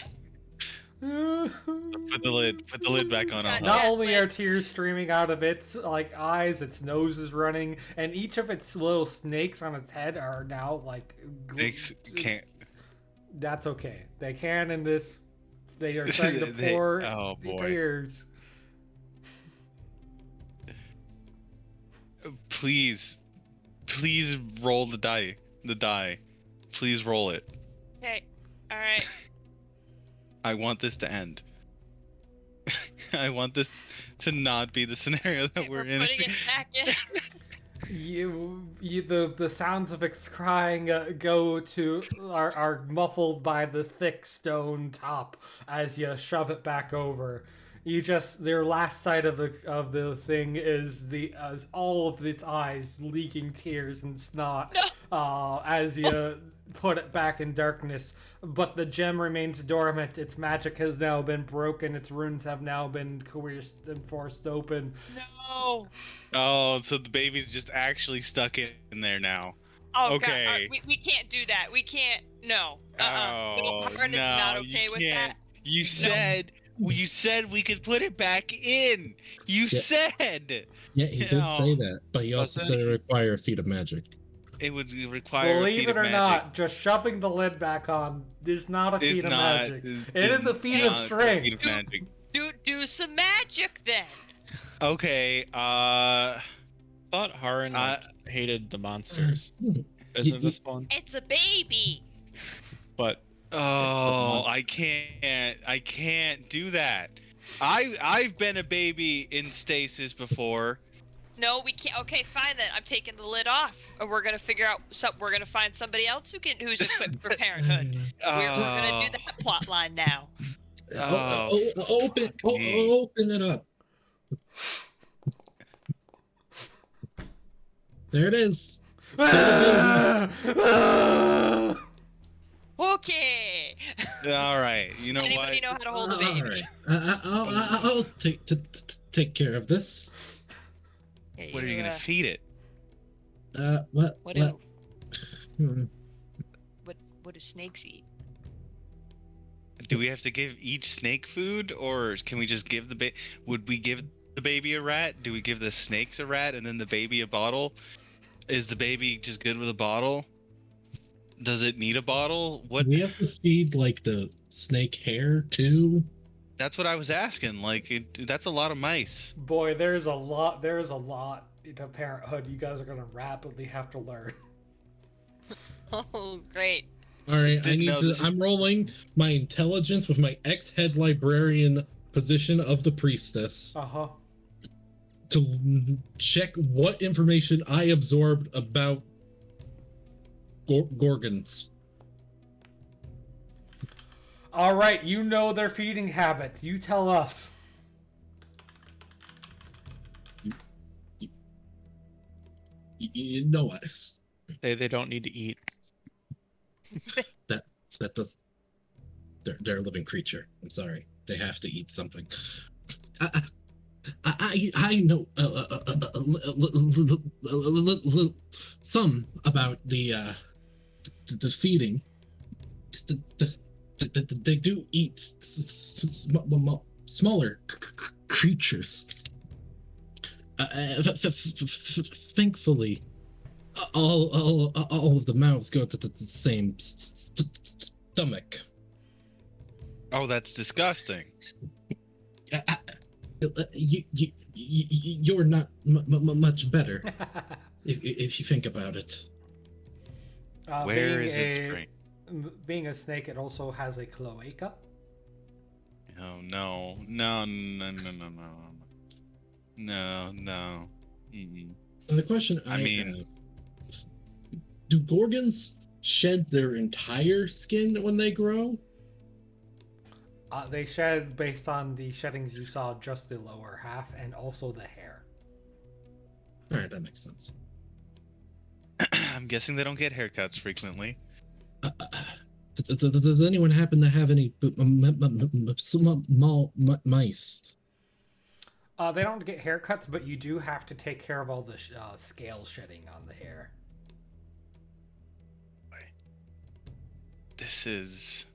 Put the lid back on. I'll Not help. only are tears streaming out of its eyes, its nose is running, and each of its little snakes on its head are now Snakes can't. That's okay. They can in this. They are starting to pour Oh boy. tears. Please roll the die. Please roll it. Okay. All right. I want this to end. I want this to not be the scenario that we're in. Putting it back in. The sounds of its crying are muffled by the thick stone top as you shove it back over. Their last sight of the thing is as all of its eyes leaking tears and snot. No. As you put it back in darkness, but the gem remains dormant. Its magic has now been broken. Its runes have now been coerced and forced open. No. Oh, so the baby's just actually stuck in there now. Oh Okay. God. We can't do that. We can't. No. Oh, No, Hearn is not okay you with can't. that. You said we could put it back in. You said Yeah, he did say that, but he also said it require a feat of magic. it would require a Believe feat it of or magic. not, just shoving the lid back on is not a feat of magic. It is a feat of not a strength. feat of magic. Do some magic then. Okay. Thought Haran hated the monsters. Isn't this one? It's a baby. But Oh, I can't do that. I've been a baby in stasis before. No, we can't. Okay, fine then. I'm taking the lid off, and we're gonna figure out we're gonna find somebody else who's equipped for parenthood. We're gonna do that plot line now. Open it up. There it is. Okay. All right. You know Anybody what? know how to hold a baby? I'll take care of this. Yeah, What are you gonna feed it? What do snakes eat? Do we have to give each snake food, or can we just give the Would we give the baby a rat? Do we give the snakes a rat and then the baby a bottle? Is the baby just good with a bottle? Does it need a bottle? What? We have to feed like the snake hair too. That's what I was asking. That's a lot of mice. Boy, there's a lot to parenthood you guys are gonna rapidly have to learn. Oh, great. All right, I Didn't need know to. this is- I'm rolling my intelligence with my ex-head librarian position of the priestess Uh-huh. to check what information I absorbed about Gorgons. All right, you know their feeding habits. You tell us. You know what? They don't need to eat. That does. They're a living creature. I'm sorry. They have to eat something. I know some about the feeding. They do eat smaller creatures. Thankfully, all of the mouths go to the same stomach. Oh, that's disgusting. You're not much better if you think about it. Where is its brain? Being a snake, it also has a cloaca. Oh no. No. Mm-mm. And the question I mean- have, do Gorgons shed their entire skin when they grow? They shed based on the sheddings you saw, just the lower half, and also the hair. All right, that makes sense. I'm guessing they don't get haircuts frequently. Does anyone happen to have any small mice? They don't get haircuts, but you do have to take care of all the scale shedding on the hair. This is.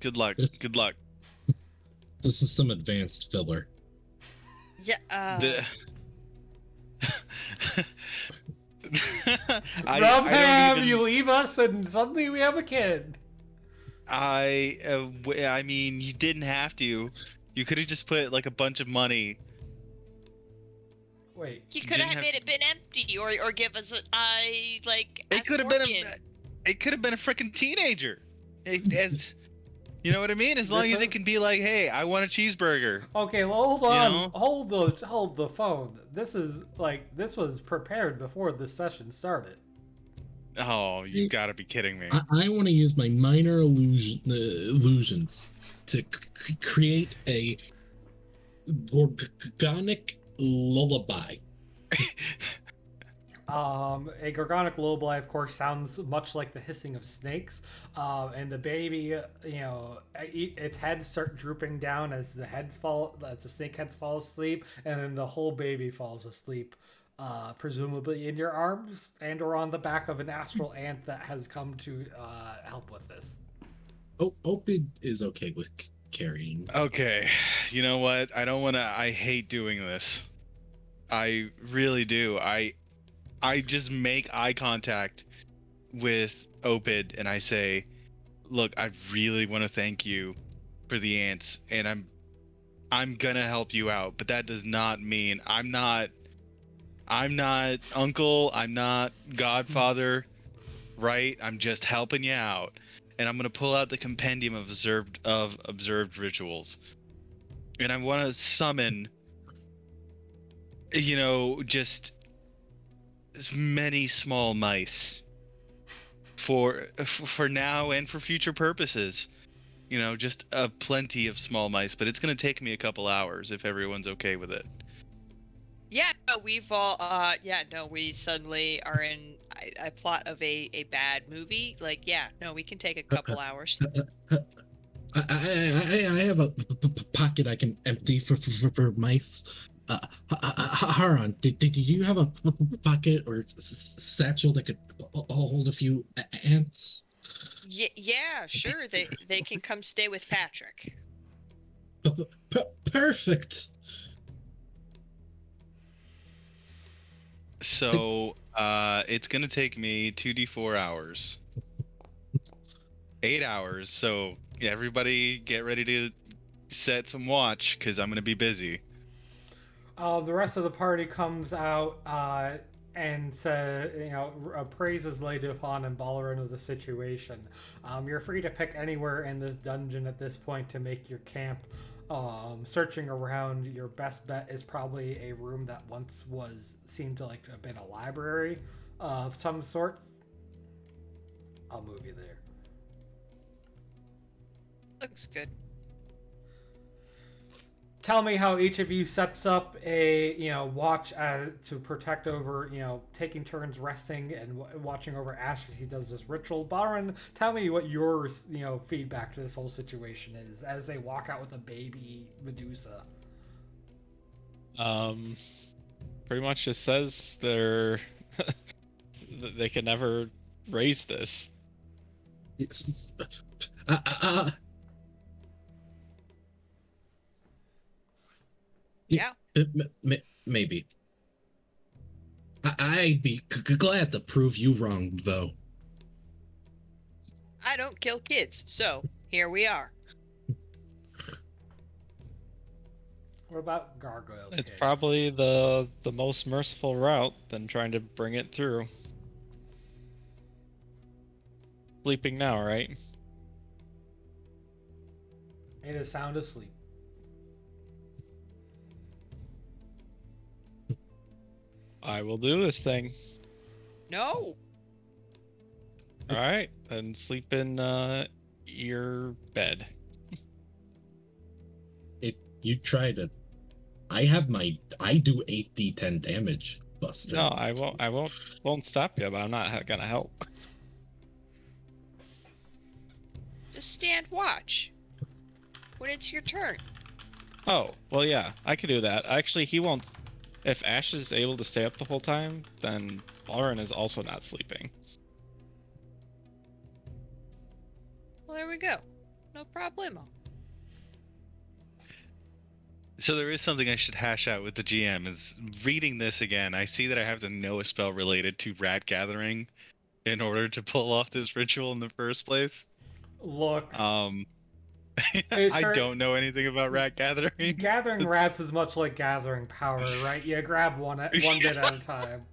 Good luck. This- Good luck. This is some advanced filler. Yeah. The- I Rumham, don't even- you leave us, and suddenly we have a kid. I mean, you didn't have to. You could have just put like a bunch of money. Wait. You You could didn't have have made it been empty, or give us like. It could have been a freaking teenager. As you know what I mean? As long This as is- it can be like, hey, I want a cheeseburger. Okay, well, hold on. know? Hold the phone. This was prepared before this session started. Oh, you gotta be kidding me. I want to use my minor illusions to create a Gorgonic lullaby. A Gorgonic lullaby, of course, sounds much like the hissing of snakes. And the baby, its heads start drooping down as the snake heads fall asleep, and then the whole baby falls asleep, presumably in your arms and/or on the back of an astral ant that has come to help with this. Opid is okay with carrying. Okay, you know what? I hate doing this. I really do. I just make eye contact with Opid and I say, look, I really want to thank you for the ants, and I'm gonna help you out, but that does not mean I'm not uncle, I'm not godfather, right? I'm just helping you out. And I'm gonna pull out the compendium of observed rituals. And I wanna summon, just as many small mice for now and for future purposes. Just a plenty of small mice, but it's gonna take me a couple hours if everyone's okay with it. Yeah, no, we've all. We suddenly are in a plot of a bad movie. Like, yeah, no, we can take a couple hours. I have a pocket I can empty for mice. Haran, did you have a pocket or satchel that could hold a few ants? Yeah, sure. They can come stay with Patrick. Perfect. So, it's gonna take me 2d4 hours. 8 hours, so yeah, everybody get ready to set some watch, because I'm gonna be busy. The rest of the party comes out. and praises laid upon Ballerin of the situation. You're free to pick anywhere in this dungeon at this point to make your camp. Searching around, your best bet is probably a room that once seemed to like have been a library of some sort. I'll move you there. Looks good. Tell me how each of you sets up a watch to protect over taking turns resting and watching over Ash as he does this ritual. Baron, tell me what your feedback to this whole situation is as they walk out with a baby Medusa. Pretty much just says they can never raise this. Yeah. Maybe. I'd be glad to prove you wrong, though. I don't kill kids, so here we are. What about gargoyle It's kids? probably the most merciful route than trying to bring it through. Sleeping now, right? It is sound asleep. I will do this thing. No. All right, then sleep in your bed. If you try to, I do 8d10 damage, Buster. No, I won't stop you, but I'm not gonna help. Just stand watch. When it's your turn. Oh, well, yeah, I could do that. Actually, he won't. If Ash is able to stay up the whole time, then Lauren is also not sleeping. Well, there we go. No problemo. So there is something I should hash out with the GM. Is reading this again, I see that I have to know a spell related to rat gathering in order to pull off this ritual in the first place. Look, I don't know anything about rat gathering. gathering rats is much like gathering power, right? You grab one bit at a time,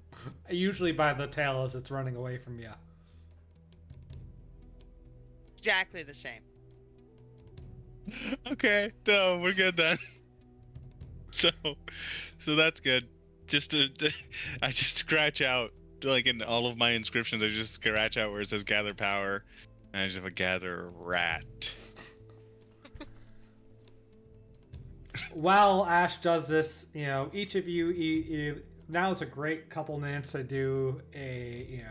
usually by the tail as it's running away from you. Exactly the same. Okay, no, we're good then. So that's good. I just scratch out, like in all of my inscriptions, I just scratch out where it says gather power, and I just have a gather rat. While Ash does this, each of you, now is a great couple minutes to do a,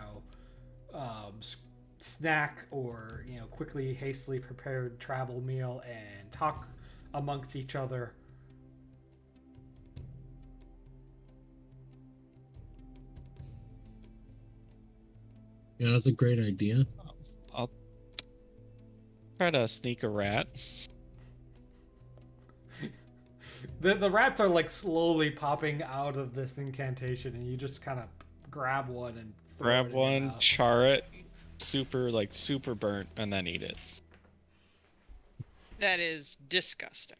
snack or, quickly, hastily prepared travel meal and talk amongst each other. Yeah, that's a great idea. I'll try to sneak a rat. The rats are like slowly popping out of this incantation, and you just kind of grab one and throw Grab it in your one, mouth. char it, super burnt, and then eat it. That is disgusting.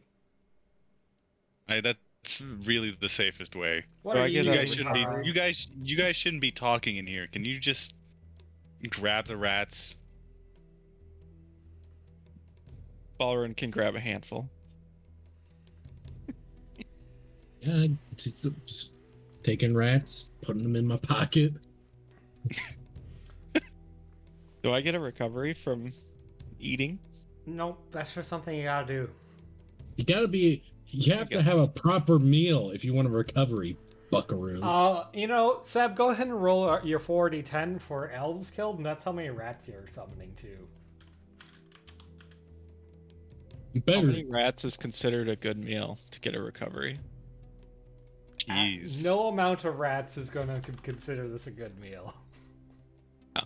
That's really the safest way. What Do are I get you You a guys doing, shouldn't be. Carl? You guys shouldn't be talking in here. Can you just grab the rats? Balrin can grab a handful. Yeah, just taking rats, putting them in my pocket. Do I get a recovery from eating? Nope, that's just something you gotta do. You have to have a proper meal if you want a recovery, buckaroo. Seb, go ahead and roll your 4d10 for elves killed, and that's how many rats you're summoning to. You How better. many rats is considered a good meal to get a recovery? Jeez. No amount of rats is going to consider this a good meal. Oh.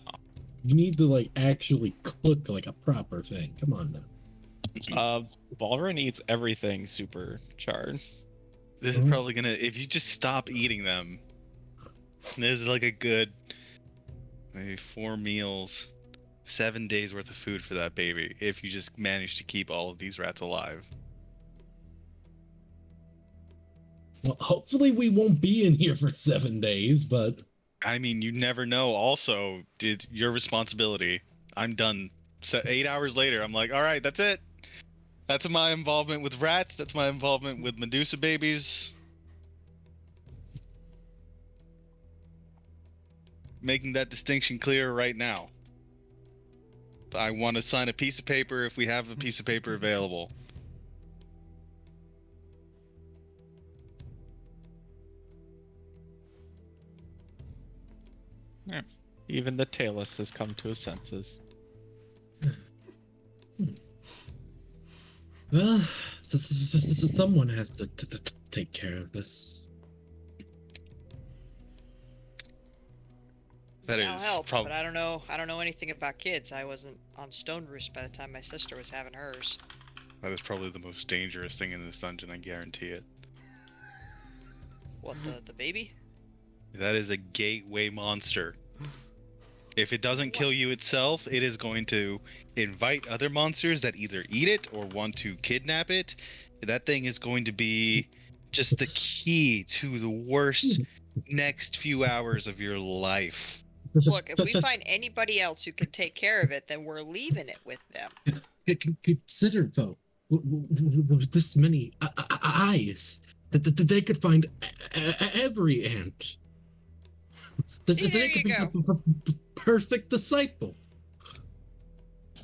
You need to actually cook like a proper thing. Come on now. Balrin eats everything super charred. This is probably gonna. If you just stop eating them, there's like a good maybe 4 meals, 7 days worth of food for that baby. If you just manage to keep all of these rats alive. Well, hopefully we won't be in here for 7 days, but I mean, you never know. Also, it's your responsibility. I'm done. So 8 hours later, I'm like, all right, that's it. That's my involvement with rats. That's my involvement with Medusa babies. Making that distinction clear right now. I want to sign a piece of paper if we have a piece of paper available. Yeah. Even the tailless has come to his senses. Well, someone has to take care of this. That I'll is help, probably but I don't know anything about kids. I wasn't on Stone Roost by the time my sister was having hers. that is probably the most dangerous thing in this dungeon. I guarantee it. What, the baby? That is a gateway monster. If it doesn't kill you itself, it is going to invite other monsters that either eat it or want to kidnap it. That thing is going to be just the key to the worst next few hours of your life. Look, if we find anybody else who can take care of it, then we're leaving it with them. Consider though, with this many eyes, that they could find every ant. See, there you go. Perfect disciple.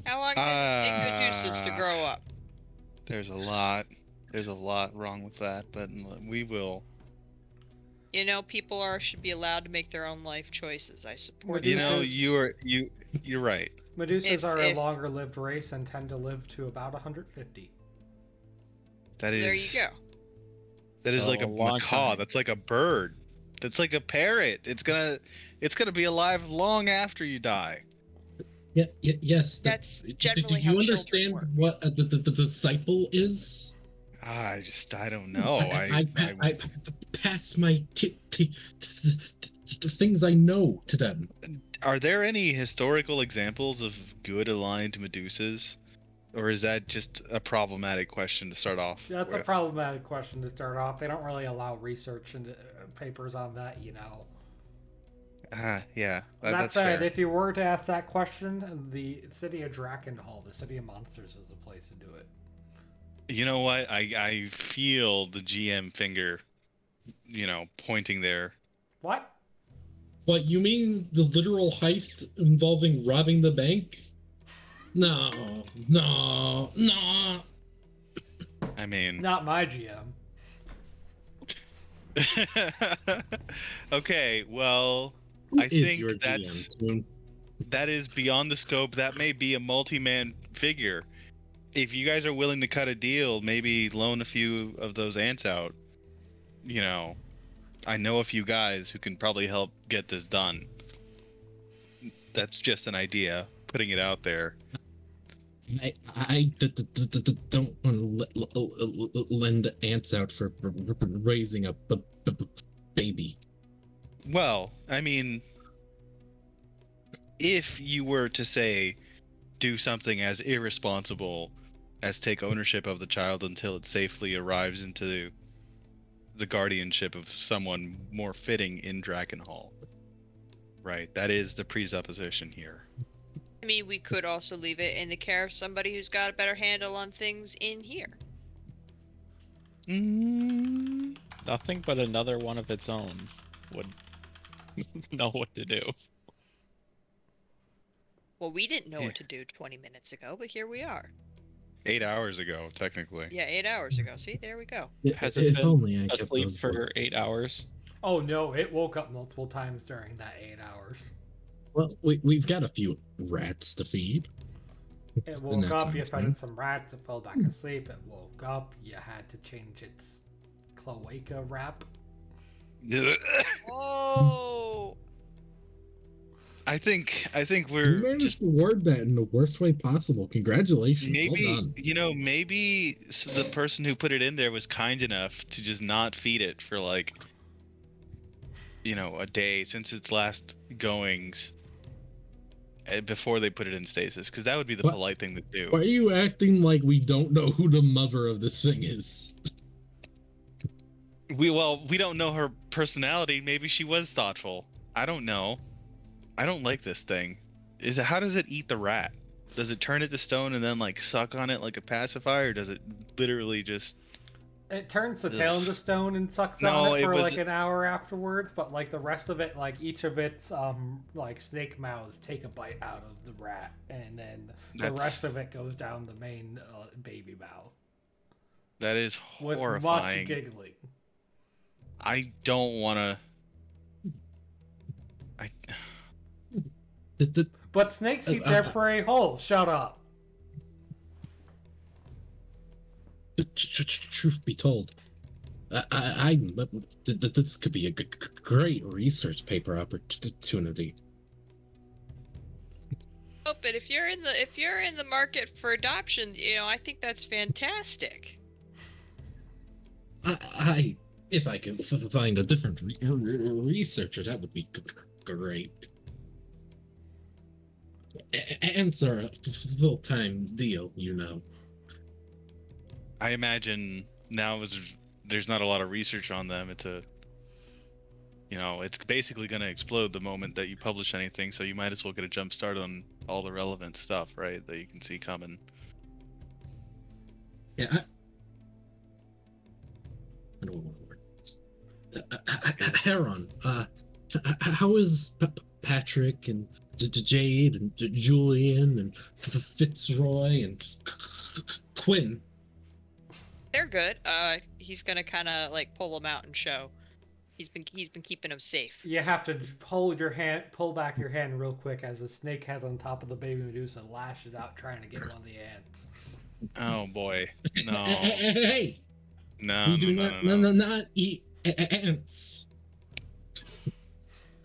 How long does it take Medusas to grow up? There's a lot wrong with that, but we will. You know, people should be allowed to make their own life choices. I support You that. know, you're right. Medusas are a longer lived race and tend to live to about 150. That is. There you go. That is like a long macaw. time. That's like a bird. That's like a parrot. It's gonna be alive long after you die. Yes. That's Do generally you how understand children work. what the disciple is? I don't know. I pass my the things I know to them. Are there any historical examples of good aligned Medusas? Or is that just a problematic question to start off? That's a with? problematic question to start off. They don't really allow research and papers on that, you know. Yeah. That That's said, fair. if you were to ask that question, the city of Drakkenhall, the city of monsters, is the place to do it. You know what? I feel the GM finger, pointing there. What? What, you mean the literal heist involving robbing the bank? No. I mean, Not my GM. okay, well, Who I is think your that's GM, Toon? that is beyond the scope. That may be a multi-man figure. If you guys are willing to cut a deal, maybe loan a few of those ants out. I know a few guys who can probably help get this done. That's just an idea, putting it out there. I don't want to lend ants out for raising a baby. Well, I mean, if you were to say, do something as irresponsible as take ownership of the child until it safely arrives into the guardianship of someone more fitting in Drakkenhall. Right, that is the presupposition here. I mean, we could also leave it in the care of somebody who's got a better handle on things in here. Nothing but another one of its own would know what to do. Well, we didn't know what to do 20 minutes ago, but here we are. 8 hours ago, technically. Yeah, 8 hours ago. See, there we go. Has it If been only I kept asleep those for books. 8 hours? Oh no, it woke up multiple times during that 8 hours. Well, we've got a few rats to feed. It In woke that up, time you fed frame. it some rats, it fell back asleep, it woke up, you had to change its cloaca wrap. Oh! I think You we're managed just to word that in the worst way possible. Congratulations. Well done. maybe the person who put it in there was kind enough to just not feed it for like a day since its last goings before they put it in stasis, because that would be the What? polite thing to do. Why are you acting like we don't know who the mother of this thing is? We don't know her personality. Maybe she was thoughtful. I don't know. I don't like this thing. How does it eat the rat? Does it turn it to stone and then like suck on it like a pacifier, or does it literally just? It turns the Ugh. tail into stone and sucks No, on it it for was- like an hour afterwards, but like the rest of it, like each of its like snake mouths take a bite out of the rat, and then the That's- rest of it goes down the main baby mouth That is with much horrifying. giggling. I don't want to. I. But snakes eat their prey whole. Shut up. Truth be told, this could be a great research paper opportunity. Oh, but if you're in the market for adoption, I think that's fantastic. If I can find a different researcher, that would be great. Ants are a full-time deal, you know. I imagine now there's not a lot of research on them. It's it's basically going to explode the moment that you publish anything. So you might as well get a jump start on all the relevant stuff, right? That you can see coming. Yeah. I don't want words. Heron, how is Patrick and Jade and Julian and Fitzroy and Quinn? They're good. He's gonna kind of like pull them out and show. He's been keeping them safe. You have to pull back your hand real quick as a snake head on top of the baby Medusa lashes out trying to get one of the ants. Oh boy, no, Hey, no, we do no. not eat ants.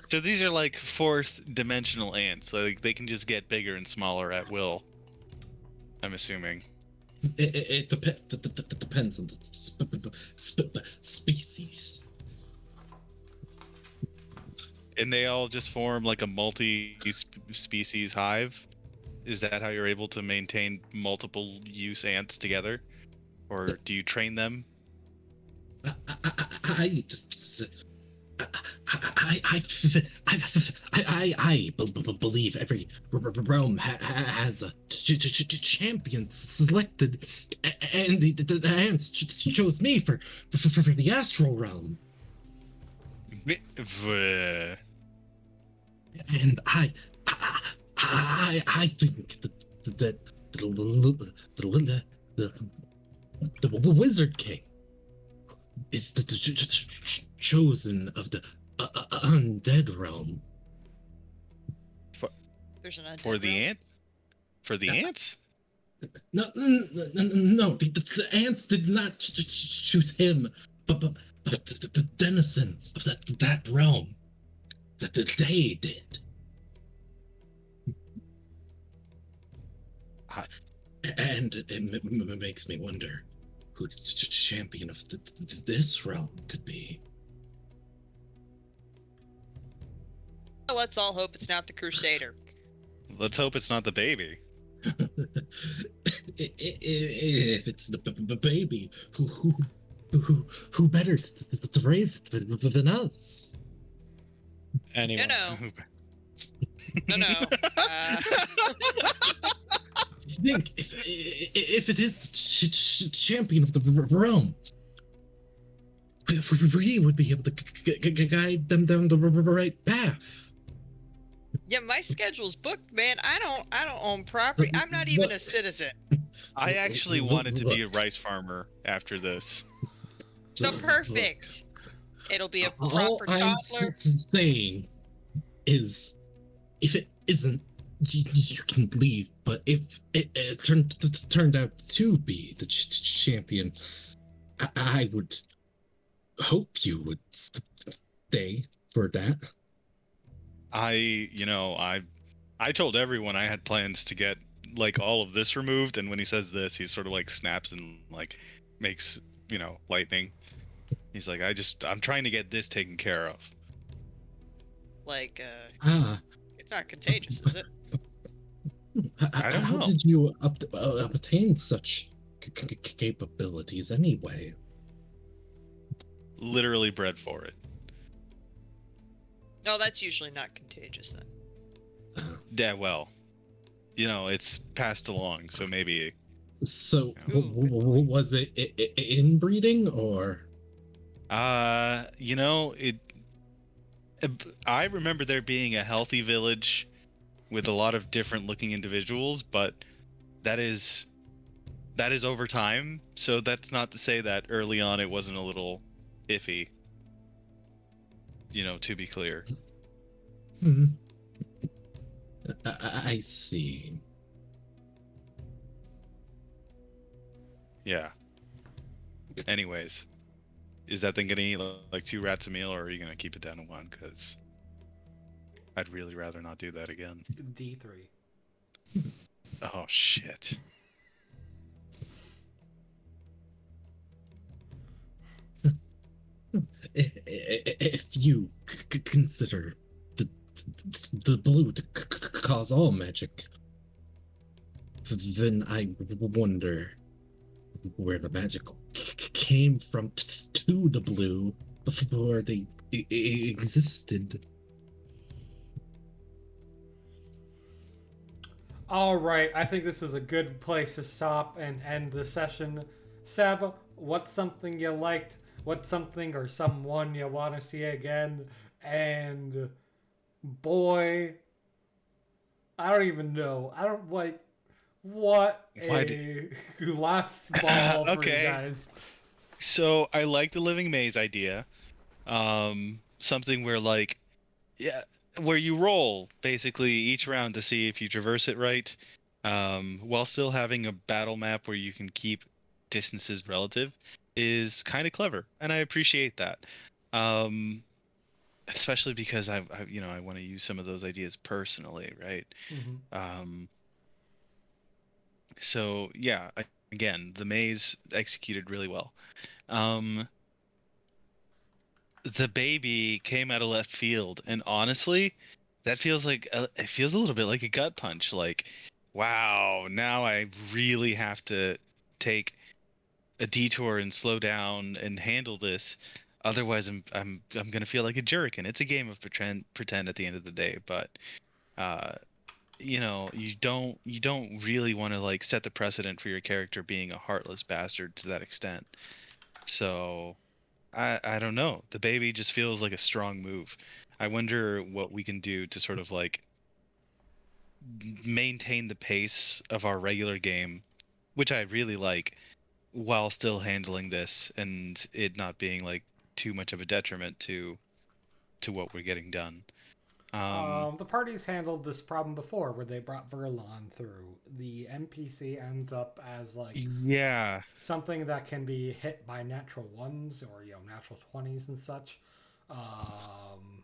So these are like fourth dimensional ants. Like they can just get bigger and smaller at will. I'm assuming. It depends on the species. And they all just form like a multi-species hive? Is that how you're able to maintain multiple use ants together? Or do you train them? I believe every realm has a champion selected, and the ants chose me for the astral realm. And I think that the Wizard King is the chosen of the undead realm. There's an undead For the realm. ant? For the ants? No, the ants did not choose him, but the denizens of that realm, that they did. And it makes me wonder who the champion of this realm could be. Well, let's all hope it's not the Crusader. Let's hope it's not the baby. If it's the baby, who better to raise it than us? Anyway. No. Think if it is the champion of the realm, we would be able to guide them down the right path. Yeah, my schedule's booked, man. I don't own property. I'm not even a citizen. I actually wanted to be a rice farmer after this. So perfect. It'll be a All proper I'm toddler. saying is, if it isn't, you can leave. But if it turned out to be the champion, I would hope you would stay for that. I told everyone I had plans to get like all of this removed, and when he says this, he sort of like snaps and like makes, lightning. He's like, I'm trying to get this taken care of. Like, Ah, it's not contagious, is it? I don't how know. did you obtain such capabilities anyway? Literally bred for it. Oh, that's usually not contagious then. Yeah, well, it's passed along, so maybe. So, Ooh, good point. was it inbreeding or? It. I remember there being a healthy village with a lot of different looking individuals, but that is over time. So that's not to say that early on it wasn't a little iffy. To be clear. Hmm. I see. Yeah. Anyways, is that thing gonna eat like 2 rats a meal, or are you gonna keep it down to 1? Because I'd really rather not do that again. D3. Oh shit. If you consider the the blue to cause all magic, then I wonder where the magic came from to the blue before they existed. All right, I think this is a good place to stop and end the session. Seb, what's something you liked? What's something or someone you want to see again? And boy, I don't even know. I don't like what Why a left ball for you Okay. guys. So I like the living maze idea. Something where where you roll basically each round to see if you traverse it right, while still having a battle map where you can keep distances relative is kind of clever, and I appreciate that. Um, Especially because I want to use some of those ideas personally, right? Mm-hmm. So yeah, again, the maze executed really well. Um, the baby came out of left field, and honestly, that feels like it feels a little bit like a gut punch. Like, wow, now I really have to take a detour and slow down and handle this. Otherwise, I'm gonna feel like a jerk. And it's a game of pretend at the end of the day. But uh, you don't really want to like set the precedent for your character being a heartless bastard to that extent. So I don't know. The baby just feels like a strong move. I wonder what we can do to sort of like maintain the pace of our regular game, which I really like, while still handling this and it not being like too much of a detriment to what we're getting done. The parties handled this problem before, where they brought Verlon through. The NPC ends up as like Yeah, something that can be hit by natural ones or natural 20s and such. Um,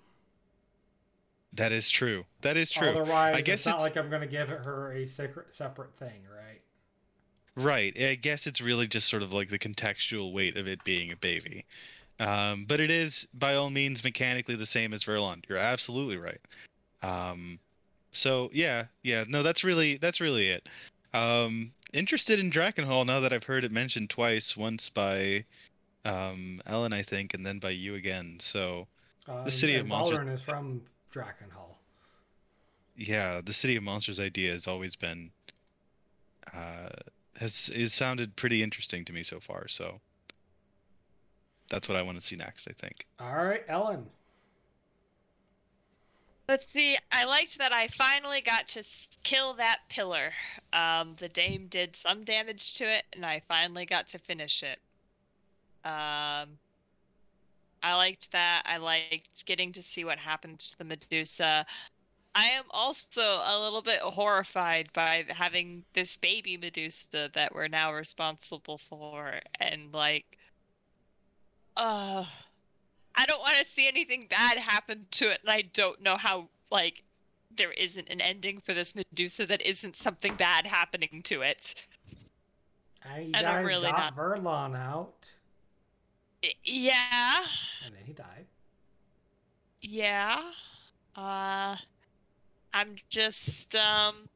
that is true. That is true. I Otherwise, it's guess not it's like I'm gonna give her a separate thing, right? right. I guess it's really just sort of like the contextual weight of it being a baby. But it is by all means mechanically the same as Verlon. You're absolutely right. Um, so yeah, no, that's really it. Interested in Drakenhall now that I've heard it mentioned twice, once by Ellen, I think, and then by you again. So the City of And Monsters, Baldurin is from Drakenhall. yeah, the City of Monsters idea has always been uh has is sounded pretty interesting to me so far. So that's what I want to see next, I think. All right, Ellen. Let's see. I liked that I finally got to kill that pillar. The dame did some damage to it, and I finally got to finish it. I liked that. I liked getting to see what happened to the Medusa. I am also a little bit horrified by having this baby Medusa that we're now responsible for, and uh, I don't want to see anything bad happen to it, and I don't know how, there isn't an ending for this Medusa that isn't something bad happening to it. And you And I'm guys really got not. Verlon out, Yeah. and then he died. Yeah. Uh, I'm just, I'm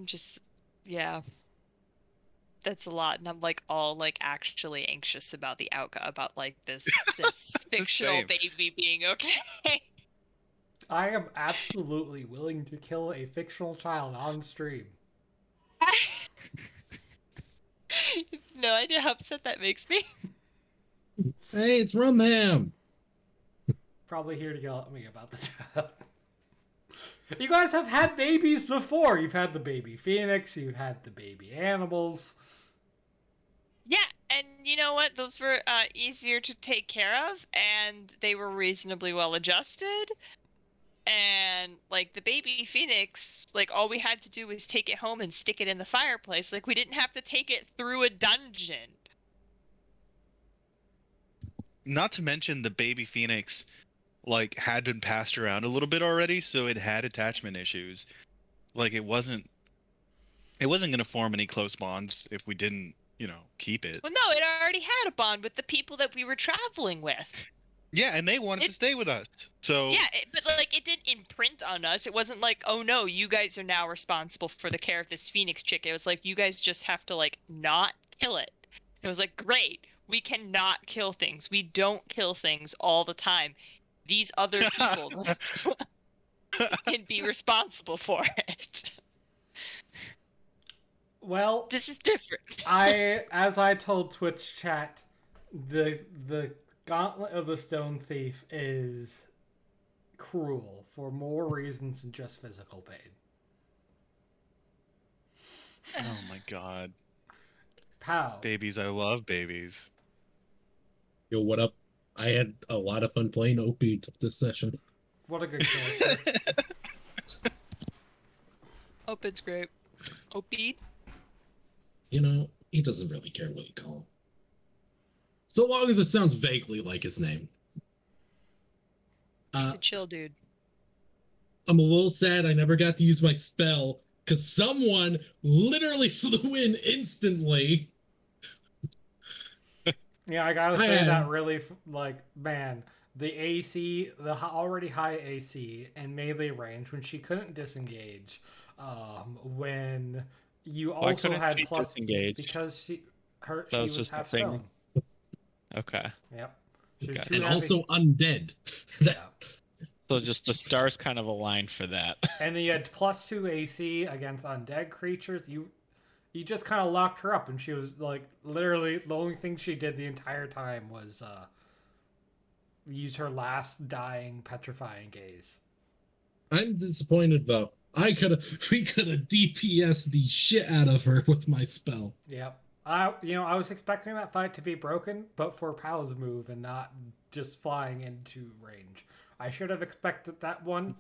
just, yeah. that's a lot, and I'm like all like actually anxious about the outcome, about like this fictional Same. baby being okay. I am absolutely willing to kill a fictional child on stream. No idea how upset that makes me. Hey, it's Rumham. Probably here to yell at me about the child. You guys have had babies before. You've had the baby phoenix. You've had the baby animals. Yeah, and you know what? Those were easier to take care of, and they were reasonably well adjusted. And like the baby phoenix, like all we had to do was take it home and stick it in the fireplace. Like we didn't have to take it through a dungeon. Not to mention the baby phoenix, like had been passed around a little bit already, so it had attachment issues. Like it wasn't going to form any close bonds if we didn't, keep it. Well, no, it already had a bond with the people that we were traveling with. Yeah, and they wanted to stay with us. So Yeah, but like it didn't imprint on us. It wasn't like, oh no, you guys are now responsible for the care of this phoenix chick. It was like, you guys just have to like not kill it. It was like, great, we cannot kill things. We don't kill things all the time. These other people can be responsible for it. Well, This is different. as I told Twitch chat, the Gauntlet of the Stone Thief is cruel for more reasons than just physical pain. oh my god. Pow. Babies, I love babies. Yo, what up? I had a lot of fun playing Opie this session. What a good character. Oped's great. Oped? He doesn't really care what you call him. So long as it sounds vaguely like his name. He's a chill dude. I'm a little sad I never got to use my spell because someone literally flew in instantly. Yeah, I gotta say that really, man, the AC, the already high AC and melee range when she couldn't disengage, when you Why also couldn't had she plus disengage? because she That was just a half thing. stone. Okay. Yep. She was Okay. too And heavy. also undead. Yeah. So just the stars kind of aligned for that. And then you had +2 AC against undead creatures. You just kind of locked her up, and she was like literally the only thing she did the entire time was use her last dying petrifying gaze. I'm disappointed though. We could have DPS'd the shit out of her with my spell. Yep. I was expecting that fight to be broken, but for Pow's move and not just flying into range. I should have expected that one.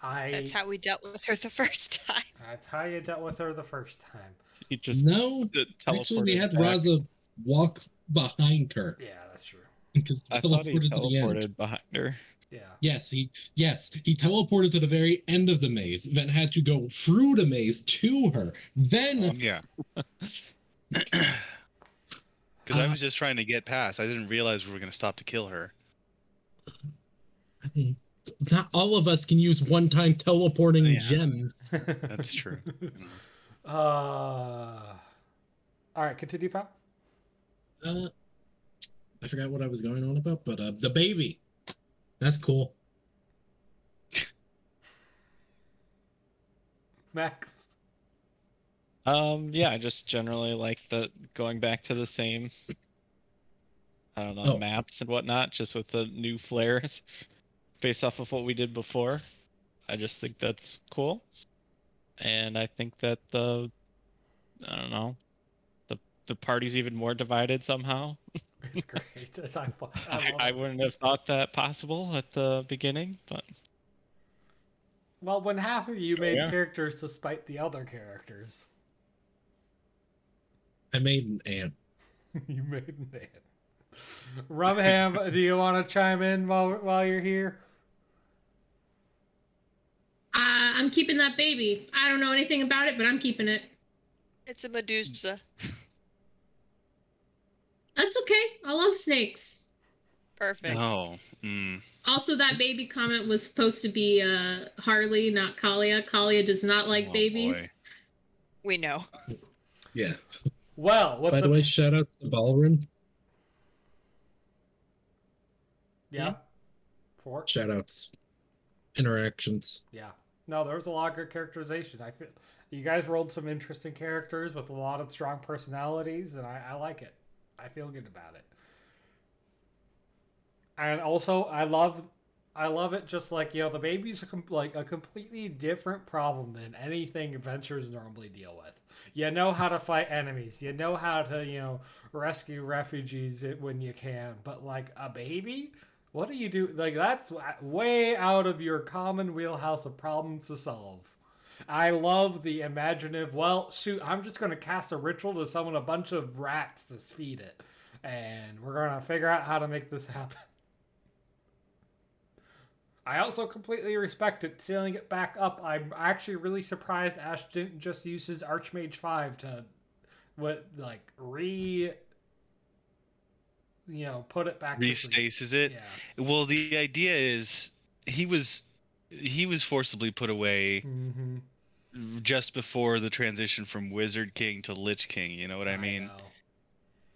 That's how we dealt with her the first time. That's how you dealt with her the first time. He just No, teleported actually, we had back. Raza walk behind her Yeah, that's true. because I thought he teleported to the end. teleported behind her. Yeah. Yes, he teleported to the very end of the maze, then had to go through the maze to her. Then Yeah. Because I was just trying to get past. I didn't realize we were going to stop to kill her. not all of us can use one-time teleporting Yeah. gems. That's true. All right, continue, Pow. I forgot what I was going on about, but the baby. That's cool. Max. Yeah, I just generally like the going back to the same, I don't know, Oh. maps and whatnot, just with the new flares based off of what we did before. I just think that's cool. And I think that I don't know, the party's even more divided somehow. It's great. I love I it. wouldn't have thought that possible at the beginning, but Well, when half of you made Yeah. characters to spite the other characters, I made an ant. you made an ant. Rumham, do you want to chime in while you're here? I'm keeping that baby. I don't know anything about it, but I'm keeping it. It's a Medusa. That's okay. I love snakes. Perfect. Oh. Also, that baby comment was supposed to be Harley, not Kalia. Kalia does not like Oh, babies. boy. We know. Yeah. Well, with By the way, shout out to Ballroom. yeah, four. Shout outs. Interactions. Yeah. No, there was a lot of good characterization. I feel you guys rolled some interesting characters with a lot of strong personalities, and I like it. I feel good about it. And also, I love it. Just like the baby's like a completely different problem than anything adventurers normally deal with. You know how to fight enemies. You know how to rescue refugees when you can. But like a baby. What do you do? Like, that's way out of your common wheelhouse of problems to solve. I love the imaginative, well, shoot, I'm just going to cast a ritual to summon a bunch of rats to feed it. And we're going to figure out how to make this happen. I also completely respect it, sealing it back up. I'm actually really surprised Ash didn't just use his Archmage 5 to, put it back Restasis it. Yeah. Well, the idea is he was forcibly put away just before the transition from Wizard King to Lich King. You know what I mean? Know.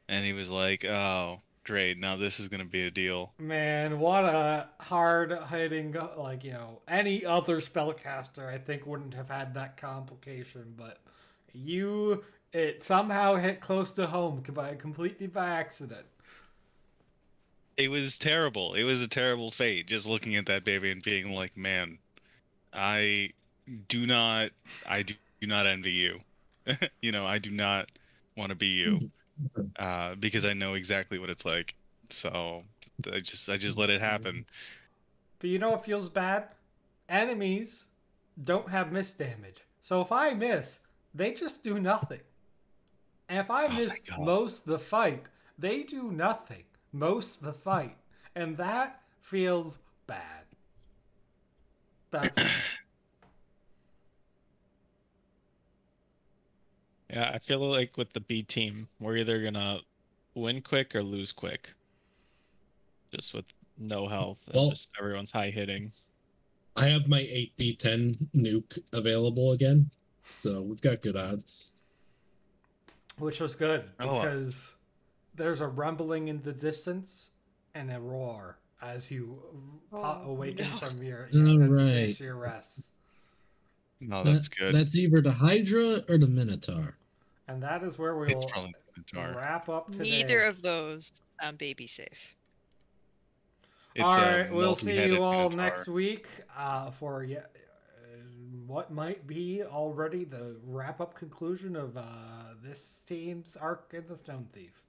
And he was like, "Oh, great! Now this is gonna be a deal." Man, what a hard-hitting, any other spellcaster I think wouldn't have had that complication, but it somehow hit close to home completely by accident. It was terrible. It was a terrible fate. Just looking at that baby and being like, "Man, I do not envy you. I do not want to be you, because I know exactly what it's like. So I just let it happen." But you know what feels bad? Enemies don't have miss damage. So if I miss, they just do nothing. And if I miss most of the fight, they do nothing most of the fight. And that feels bad. That's all. Yeah, I feel like with the B team, we're either gonna win quick or lose quick. Just with no health and just everyone's high hitting. I have my 8d10 nuke available again, so we've got good odds. Which was good because there's a rumbling in the distance and a roar as you awaken from your finish your rest. No, that's good. That's either the Hydra or the Minotaur. And that is where we will wrap up today. Neither of those sound baby safe. All right, we'll see you all next week for what might be already the wrap-up conclusion of this team's arc in the Stone Thief.